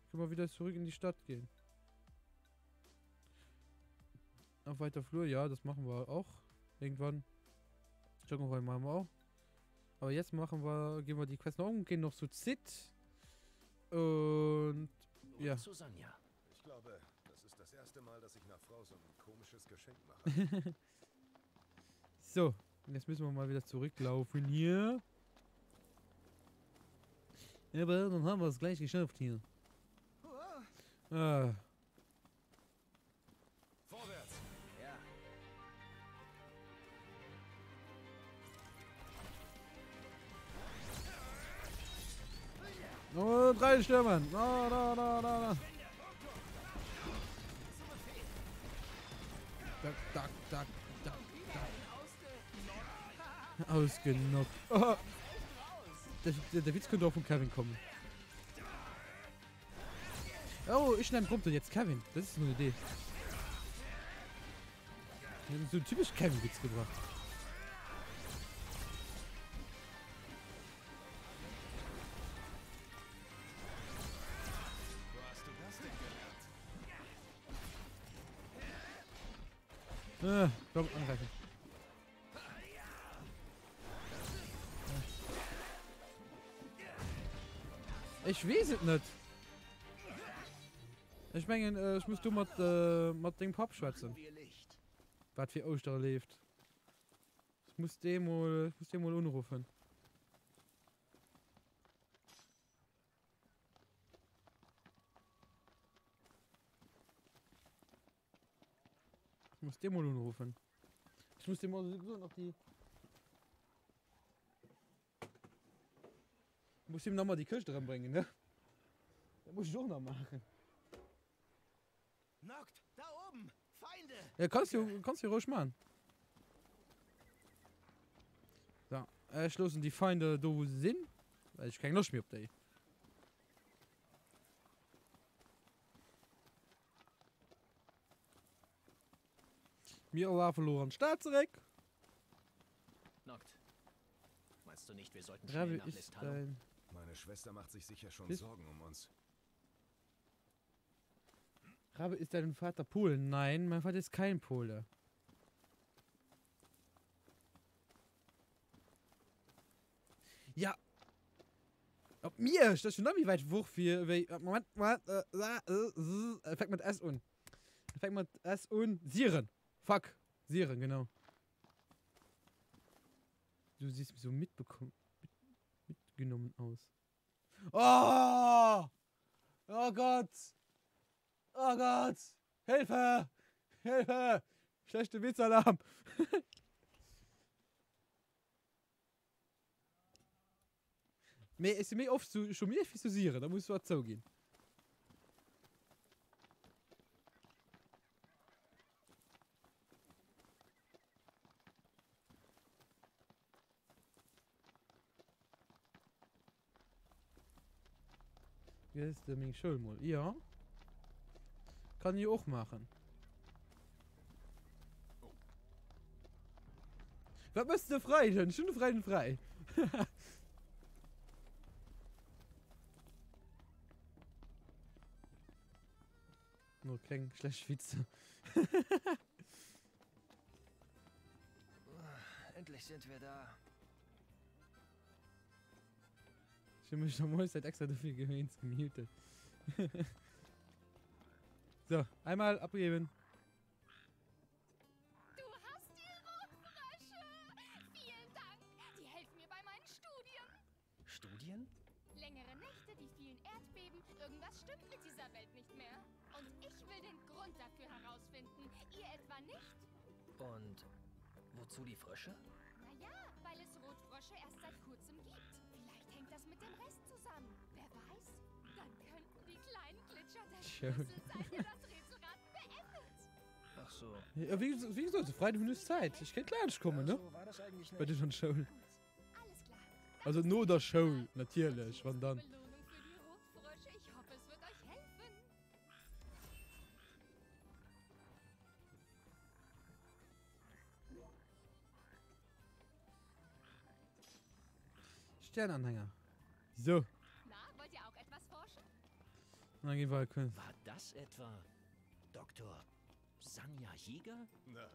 Können wir wieder zurück in die Stadt gehen. Auf weiter Flur, ja, das machen wir auch. Irgendwann. Joggenräume machen wir auch. Aber jetzt gehen wir die Quest noch um, gehen noch zu Zit. Und ja. Zu Sanja. Ich glaube, das ist das erste Mal, dass ich nach Frau so ein komisches Geschenk mache. So, jetzt müssen wir mal wieder zurücklaufen hier. Aber dann haben wir es gleich geschafft hier. Ah. Vorwärts! Ja. Oh, 3 Stürmern. Da. Dack. Ausgenockt. Oh. Der Witz könnte auch von Kevin kommen. Oh, ich nenne Punkte jetzt Kevin. Das ist eine Idee. Wir haben so einen typisch Kevin-Witz gebracht. Wo hast du das denn gelernt? Komm, angreifen. Ich weiß es nicht. Ich meine, ich muss du mit dem Pop schwätzen. Was für Oster lebt. Ich muss dem mal anrufen. Ich muss dem mal anrufen. Ich muss dem mal so noch die. Ich muss ihm nochmal die Kirche dran bringen, ne? Das muss ich auch noch machen. Noct, da oben! Feinde! Ja, kannst du ruhig machen. So, schlossen die Feinde da, wo sie sind. Weil ich keine Lust mehr auf die. Wir haben verloren Stadt zurück. Noct. Meinst du nicht, wir sollten Rabe schnell nach ist Lestallum? Meine Schwester macht sich sicher schon Ist- Sorgen um uns. Rabe, ist dein Vater Polen? Nein, mein Vater ist kein Pole. Ja. Ob mir ist das schon noch wie weit hoch für. Moment. Fängt mit S an. Fängt mit S an. Sieren. Fuck. Sieren, genau. Du siehst so mitgenommen aus. Oh! Oh Gott! Oh Gott! Hilfe! Hilfe! Schlechte Witzalarm! Mir ist mir oft schon mehr fissusieren, da musst du auch zugehen. Ist der Ming Schulmul. Ja. Kann ich auch machen. Was bist du frei denn? Schon frei. Nur kein schlecht Witze. Endlich sind wir da. Ich habe mich schon mal seit extra dafür gemutet. So, einmal abgeben. Du hast die Rotfrösche! Vielen Dank! Die helfen mir bei meinen Studien. Studien? Längere Nächte, die vielen Erdbeben. Irgendwas stimmt mit dieser Welt nicht mehr. Und ich will den Grund dafür herausfinden. Ihr etwa nicht? Und wozu die Frösche? Naja, weil es Rotfrösche erst seit kurzem gibt. Vielleicht hängt das mit dem Rest zusammen. Wer weiß? Dann könnten die kleinen Glitscher der Schlüssel sein, der das Rätselrad beendet. Ach so. Ja, wie gesagt, so frei du hast Zeit. Ich kann klar nicht kommen, ne? So war das eigentlich nicht. Bei dir schon Show. Alles klar. Also nur der Show, natürlich. Wann dann? Belohnung für die Rotfrösche. Ich hoffe, es wird euch helfen. Sternanhänger. So. Na, wollt ihr auch etwas forschen? Und dann gehen wir kurz. War das etwa Dr. Sanja Jäger? Na,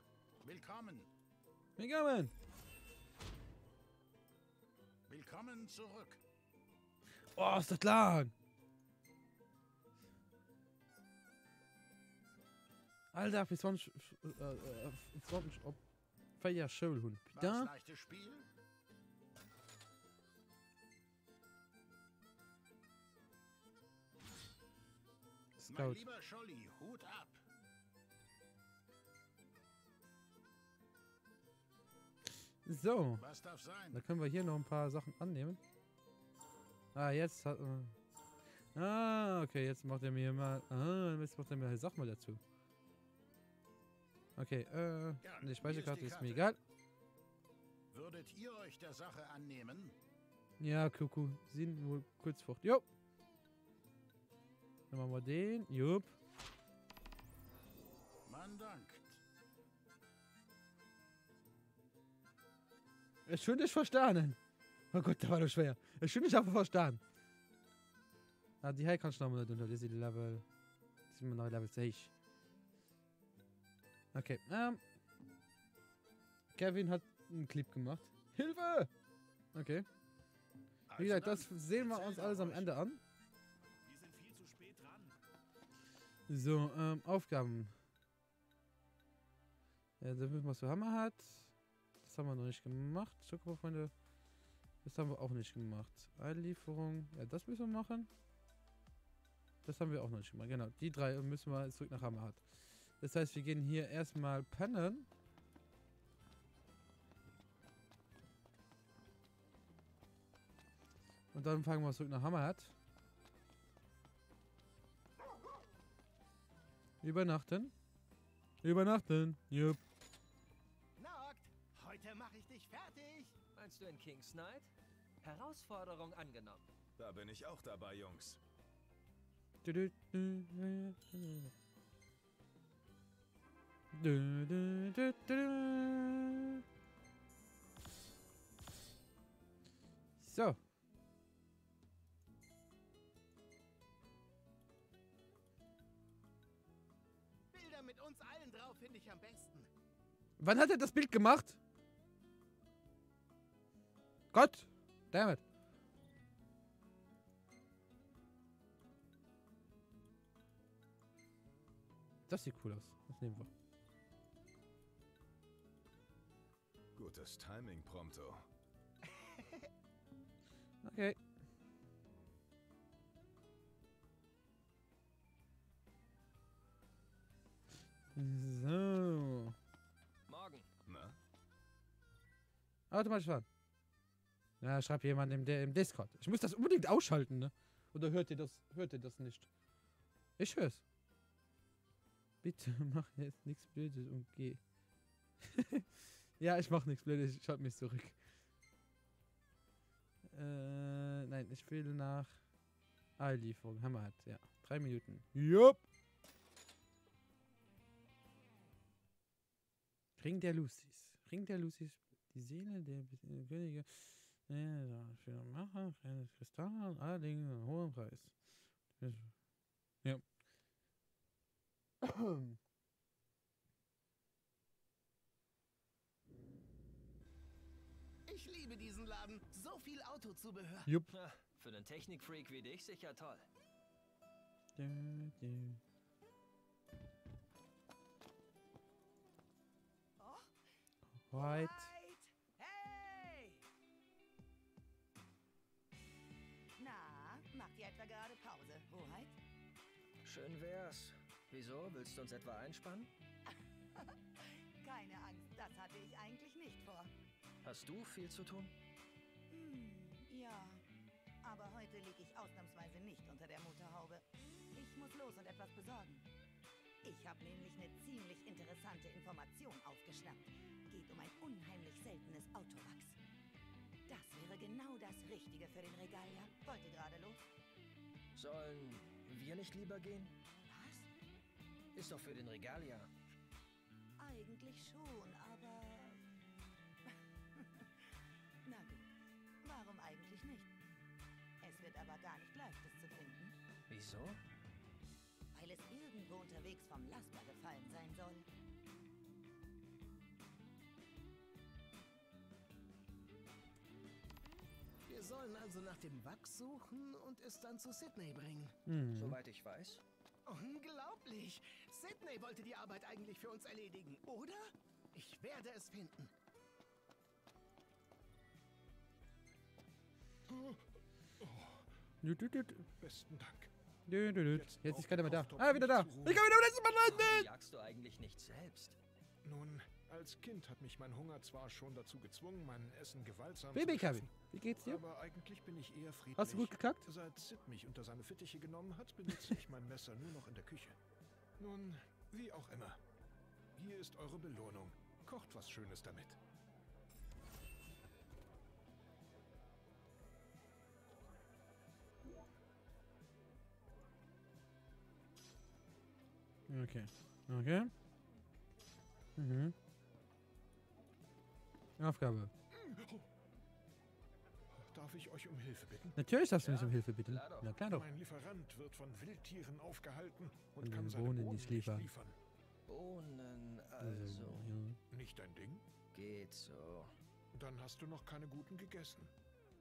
willkommen. Willkommen. Willkommen zurück. Oh, ist das lang. Alter, bis 20 ob Feier Schulhund. Das Da? leichte Spiel? Mein Scout. lieber Scholli, Hut ab. So. Was darf sein? Da können wir hier noch ein paar Sachen annehmen. Ah, jetzt hat. Okay, jetzt macht er mir mal. Jetzt macht er mir eine Sache mal dazu. Okay, die Speicherkarte ist mir egal. Würdet ihr euch der Sache annehmen? Ja, Kuku, sind wohl kurz fort. Jo. Dann machen wir den. Jupp. Man dankt. Ich schon nicht verstanden. Oh Gott, das war doch schwer. Ich schon nicht einfach verstanden. Ah, die hier kannst du nochmal nicht unter. Die sind Level. Die sind noch Level 6. Okay, Kevin hat einen Clip gemacht. Hilfe! Okay. Wie gesagt, das sehen wir uns alles am Ende an. Wir sind viel zu spät dran. So, Aufgaben. Ja, da müssen wir was für Hammer hat. Das haben wir noch nicht gemacht. Schokofreunde. Das haben wir auch nicht gemacht. Einlieferung. Ja, das müssen wir machen. Das haben wir auch noch nicht gemacht. Genau, die drei müssen wir zurück nach Hammer hat. Das heißt, wir gehen hier erstmal pennen. Und dann fangen wir zurück nach Hammerhead. Übernachten. Übernachten. Jupp. Noct, heute mache ich dich fertig. Meinst du in King's Knight? Herausforderung angenommen. Da bin ich auch dabei, Jungs. So. Bilder mit uns allen drauf finde ich am besten. Wann hat er das Bild gemacht? Gott. Dammit. Das sieht cool aus. Das nehmen wir. Gutes Timing, Prompto. Okay. So. Morgen. Na? Automatisch fahren. Ja, schreibt jemand im Discord. Ich muss das unbedingt ausschalten, ne? Oder hört ihr das nicht? Ich hör's. Bitte mach jetzt nichts Blödes und geh. Ja, ich mach nichts Blödes. Ich schalte mich zurück. Nein, ich will nach Lieferung. Haben wir halt, ja. 3 Minuten. Jupp. Ring der Lucis. Ring der Lucis. Die Seele der Könige. Ja, für Macher, kleines Kristall, allerdings einen hohen Preis. Ja. Ich liebe diesen Laden. So viel Autozubehör. Jupp. Na, für einen Technikfreak wie dich sicher toll. Right. Hey! Na, macht ihr etwa gerade Pause, Hoheit? Schön wär's. Wieso? Willst du uns etwa einspannen? Keine Angst, das hatte ich eigentlich nicht vor. Hast du viel zu tun? Ja. Aber heute liege ich ausnahmsweise nicht unter der Motorhaube. Ich muss los und etwas besorgen. Ich habe nämlich eine ziemlich interessante Information aufgeschnappt. Geht um ein unheimlich seltenes Autowachs. Das wäre genau das Richtige für den Regalia. Wollt ihr gerade los? Sollen wir nicht lieber gehen? Was? Ist doch für den Regalia. Eigentlich schon, aber... Na gut, warum eigentlich nicht? Es wird aber gar nicht leicht, es zu finden. Wieso? Weil es irgendwo unterwegs vom Laster gefallen sein soll. Wir sollen also nach dem Wachs suchen und es dann zu Sydney bringen. Soweit ich weiß. Unglaublich! Sydney wollte die Arbeit eigentlich für uns erledigen, oder? Ich werde es finden. Besten Dank. Jetzt ist keiner mehr da. Wieder da. Ich kann wieder das Mal Warum jagst du eigentlich nicht selbst? Nun, als Kind hat mich mein Hunger zwar schon dazu gezwungen, mein Essen gewaltsam Baby zu Kevin, beschaffen, wie geht's dir? aber eigentlich bin ich eher friedlich. Hast du gut gekackt? Seit Sid mich unter seine Fittiche genommen hat, benutze ich mein Messer nur noch in der Küche. Nun, wie auch immer. Hier ist eure Belohnung. Kocht was Schönes damit. Okay. Okay. Aufgabe. Darf ich euch um Hilfe bitten? Natürlich darfst du mich um Hilfe bitten. Klar doch. Ja, klar doch. Mein Lieferant wird von Wildtieren aufgehalten und Und kann den seine Bohnen Bohnen nicht nicht liefern. liefern. Bohnen, also. Ja. Nicht dein Ding? Geht so. Dann hast du noch keine guten gegessen.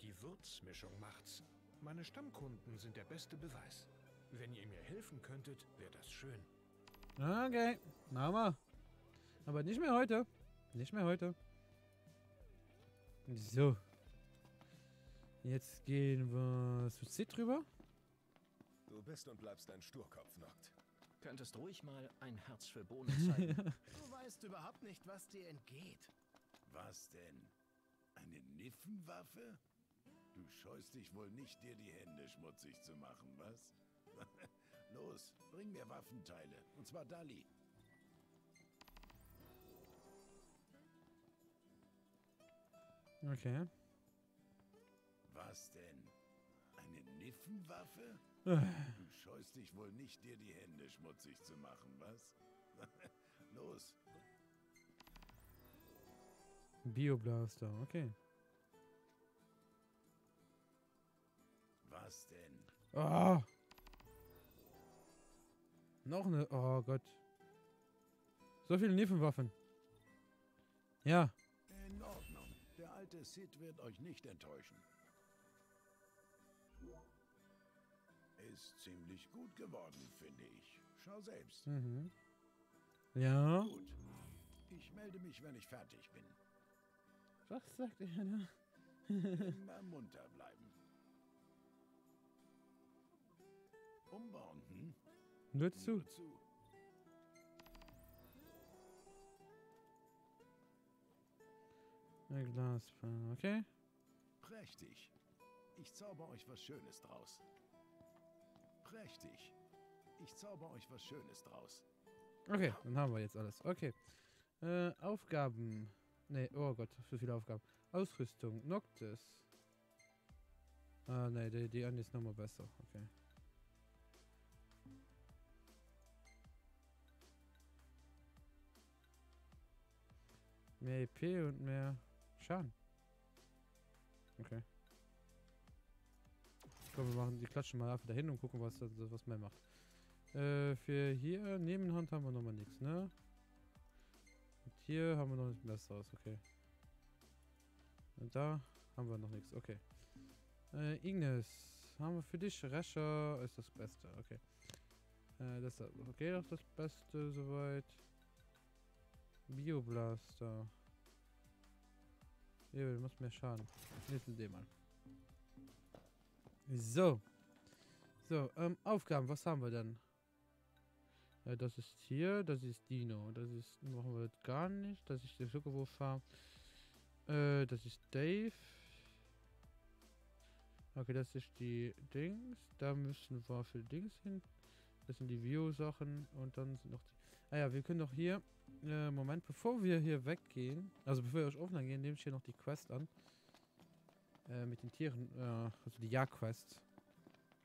Die Würzmischung macht's. Meine Stammkunden sind der beste Beweis. Wenn ihr mir helfen könntet, wäre das schön. Okay, machen wir. Aber nicht mehr heute. Nicht mehr heute. So. Jetzt gehen wir zu Sid rüber. Du bist und bleibst ein Sturkopf, Noct. Könntest ruhig mal ein Herz für Bohnen zeigen. Du weißt überhaupt nicht, was dir entgeht. Was denn? Eine Niffenwaffe? Du scheust dich wohl nicht, dir die Hände schmutzig zu machen, was? Los, bring mir Waffenteile. Und zwar Dali. Okay. Was denn? Eine Niffenwaffe? Ah. Du scheust dich wohl nicht, dir die Hände schmutzig zu machen, was? Los. Bioblaster, okay. Was denn? Oh. Noch eine. Oh Gott. So viele Niffenwaffen. Ja. In Ordnung. Der alte Sid wird euch nicht enttäuschen. Ist ziemlich gut geworden, finde ich. Schau selbst. Mhm. Ja. Gut. Ich melde mich, wenn ich fertig bin. Was sagt er da? Immer munter bleiben. Umbauen, hm? Nur zu. Nur zu. Ein Glaspanne, okay. Prächtig. Ich zauber euch was Schönes draus. Prächtig. Ich zauber euch was Schönes draus. Okay, dann haben wir jetzt alles. Okay. Aufgaben. Ne, oh Gott, so viele Aufgaben. Ausrüstung. Noctis. Ah, ne, die andere ist nochmal besser. Okay. Mehr EP und mehr Schaden. Okay. Komm, wir machen die klatschen mal einfach dahin und gucken, was mehr macht. Für hier Nebenhand haben wir nochmal nichts, ne? Und hier haben wir noch nicht besser aus, okay. Und da haben wir noch nichts, okay. Ignis, haben wir für dich. Rescher ist das Beste, okay. Das ist okay, doch das Beste soweit. Bioblaster. Ja, du musst mehr Schaden. Jetzt den mal. So. So, Aufgaben, was haben wir denn? Das ist hier, das ist Dino. Das ist, machen wir gar nicht. Das ist der Schokowurf-Farm. Das ist Dave. Okay, das ist die Dings. Da müssen wir für Dings hin. Das sind die View-Sachen. Und dann sind noch die... Ah ja, wir können doch hier... Moment, bevor wir hier weggehen... Also bevor wir euch offline gehen, nehme ich hier noch die Quest an. Mit den Tieren. Also die Jagd-Quest.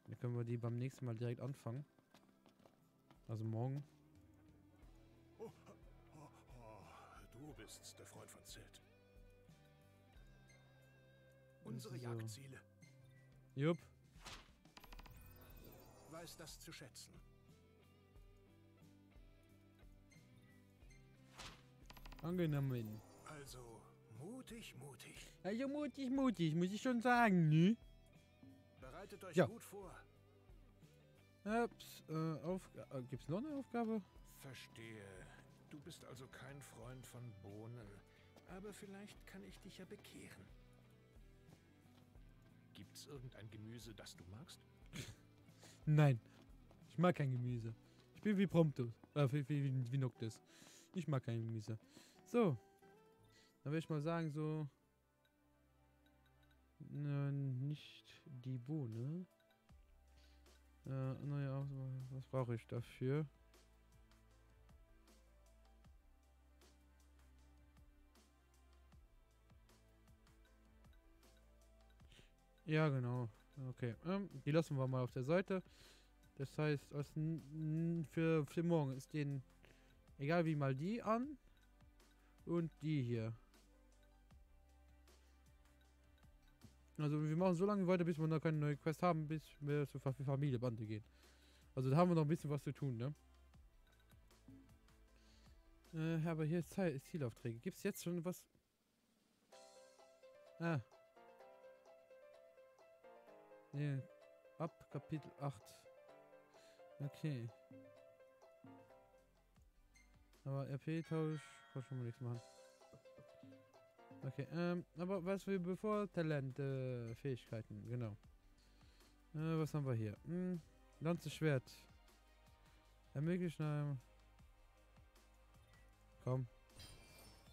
Dann können wir die beim nächsten Mal direkt anfangen. Also morgen. Du bist der Freund von Zilt. Unsere So. Jagdziele. Jupp. Weiß das zu schätzen. Angenommen. Also, mutig, mutig. Also mutig, muss ich schon sagen, ne? Bereitet euch Ja. gut vor. Ups, gibt's noch eine Aufgabe? Verstehe. Du bist also kein Freund von Bohnen. Aber vielleicht kann ich dich ja bekehren. Gibt's irgendein Gemüse, das du magst? Nein. Ich mag kein Gemüse. Ich bin wie Promptus. Wie Noctis. Ich mag kein Gemüse. So. Dann würde ich mal sagen, so. Nicht die Bohne. Naja, was brauche ich dafür? Ja, genau. Okay. Die lassen wir mal auf der Seite. Das heißt, für morgen ist den, egal wie, mal die an. Und die hier. Also wir machen so lange weiter, bis wir noch keine neue Quest haben, bis wir zur Familienbande gehen. Also da haben wir noch ein bisschen was zu tun, ne? Aber hier ist Zielaufträge. Gibt es jetzt schon was? Ah. Nee. Ab Kapitel 8. Okay. Aber RP-Tausch kann schon mal nichts machen. Okay, aber was wir bevor Talent, Fähigkeiten, genau. Was haben wir hier? Lanze-Schwert. Ermöglicht komm.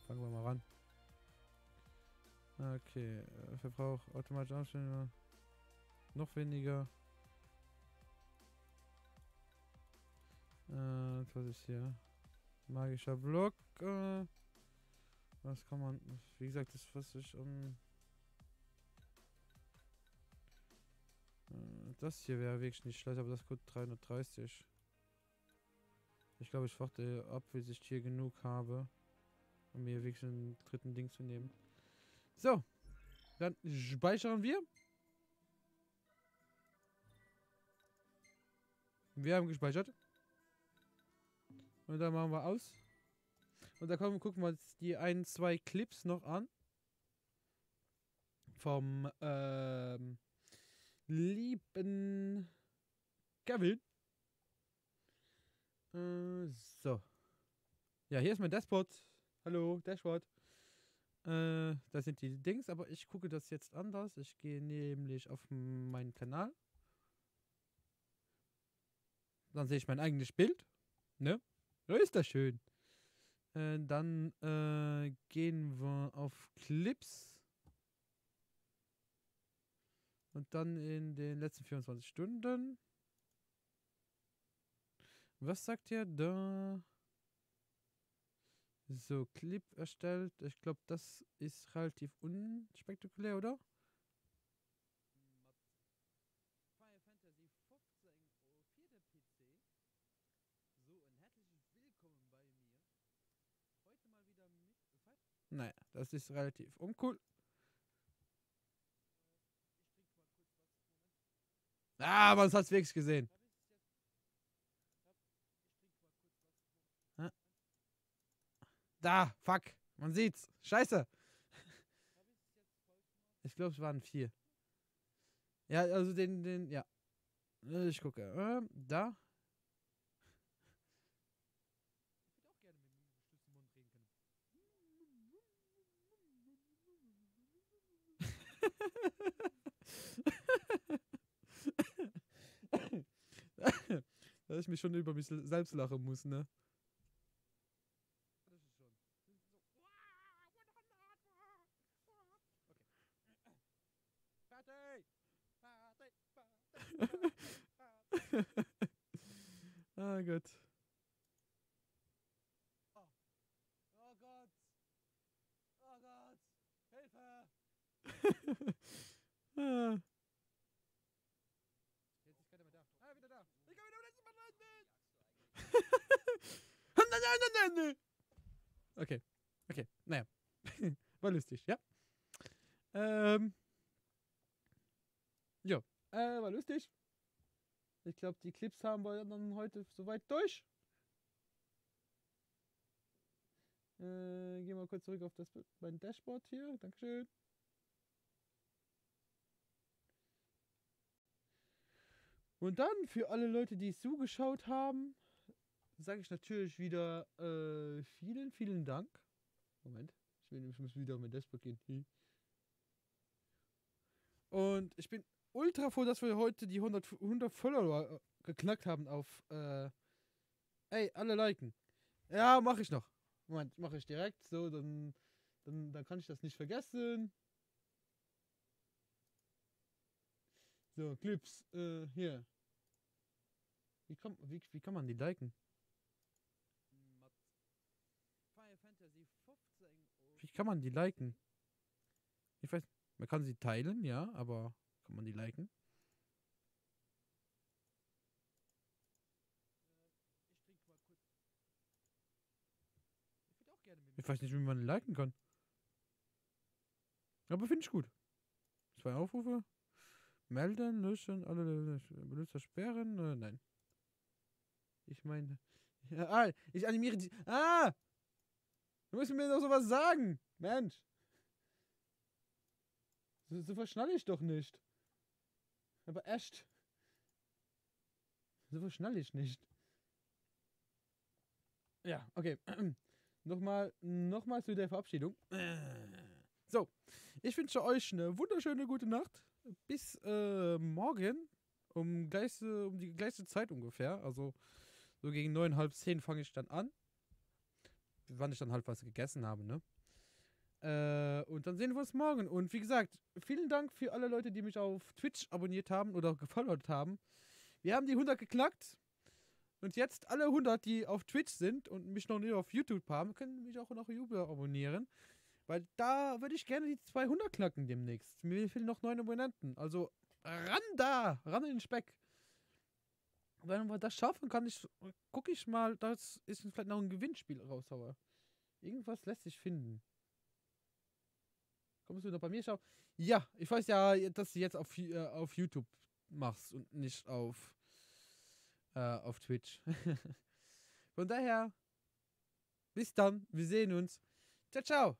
Fangen wir mal ran. Okay, Verbrauch automatisch ausstellen. Noch weniger. Was ist hier? Magischer Block. Was kann man... Wie gesagt, das was ich das hier wäre wirklich nicht schlecht, aber das kostet 330. Ich glaube, ich warte ab, bis ich hier genug habe, um mir wirklich einen dritten Ding zu nehmen. So, dann speichern wir. Wir haben gespeichert. Und dann machen wir aus. Und da gucken wir uns die 2 Clips noch an. Vom lieben Kevin. So. Ja, hier ist mein Dashboard. Hallo, Dashboard. Das sind die Dings, aber ich gucke das jetzt anders. Ich gehe nämlich auf meinen Kanal. Dann sehe ich mein eigenes Bild. Ne? So ist das schön. Dann gehen wir auf Clips. Und dann in den letzten 24 Stunden. Was sagt ihr da? So, Clip erstellt. Ich glaube, das ist relativ unspektakulär, oder? Final Fantasy 15 4. PC. So, ein herzliches Willkommen bei mir. Heute mal wieder mit... Naja, das ist relativ uncool. Ah, was hast du wirklich gesehen? Da, fuck. Man sieht's. Scheiße. Ich glaube, es waren 4. Ja, also ja. Ich gucke. Da. Dass ich mich schon über mich selbst lachen muss, ne? Ah Gott. Oh Gott. Oh Gott. Hilfe. Jetzt ist keiner mehr da. Ah, wieder da. Ich kann wieder nicht. Okay. Okay. Naja. War lustig, ja? Ja. War lustig. Ich glaube, die Clips haben wir dann heute soweit durch. Gehen wir mal kurz zurück auf mein Dashboard hier. Dankeschön. Und dann für alle Leute, die zugeschaut haben, sage ich natürlich wieder vielen, vielen Dank. Moment, ich muss wieder auf mein Dashboard gehen. Und ich bin ultra froh, dass wir heute die 100 Follower geknackt haben auf ey, alle liken. Ja, mache ich noch. Moment, mache ich direkt. So, dann kann ich das nicht vergessen. So, Clips, hier. Wie kann man die liken? Wie kann man die liken? Ich weiß, man kann sie teilen, ja, aber kann man die liken? Ich weiß nicht, wie man die liken kann. Aber finde ich gut. 2 Aufrufe. Melden, löschen, alle Benutzer sperren. Nein. Ich meine. Ja, ich animiere die. Ah! Du musst mir doch sowas sagen. Mensch. So verschnalle ich doch nicht. Aber echt. So verschnalle ich nicht. Ja, okay. Nochmal zu der Verabschiedung. So, ich wünsche euch eine wunderschöne gute Nacht. Bis morgen um die gleiche Zeit ungefähr. Also so gegen 9, halb 10 fange ich dann an. Wann ich dann halt was gegessen habe, ne? Und dann sehen wir uns morgen. Und wie gesagt, vielen Dank für alle Leute, die mich auf Twitch abonniert haben oder gefollowt haben. Wir haben die 100 geknackt. Und jetzt alle 100, die auf Twitch sind und mich noch nicht auf YouTube haben, können mich auch noch auf YouTube abonnieren. Weil da würde ich gerne die 200 knacken demnächst. Mir fehlen noch 9 Abonnenten. Also ran in den Speck. Wenn wir das schaffen, gucke ich mal, dass ich vielleicht noch ein Gewinnspiel raushaue. Irgendwas lässt sich finden. Kommst du noch bei mir schauen? Ja, ich weiß ja, dass du jetzt auf YouTube machst und nicht auf Twitch. Von daher, bis dann, wir sehen uns. Ciao, ciao.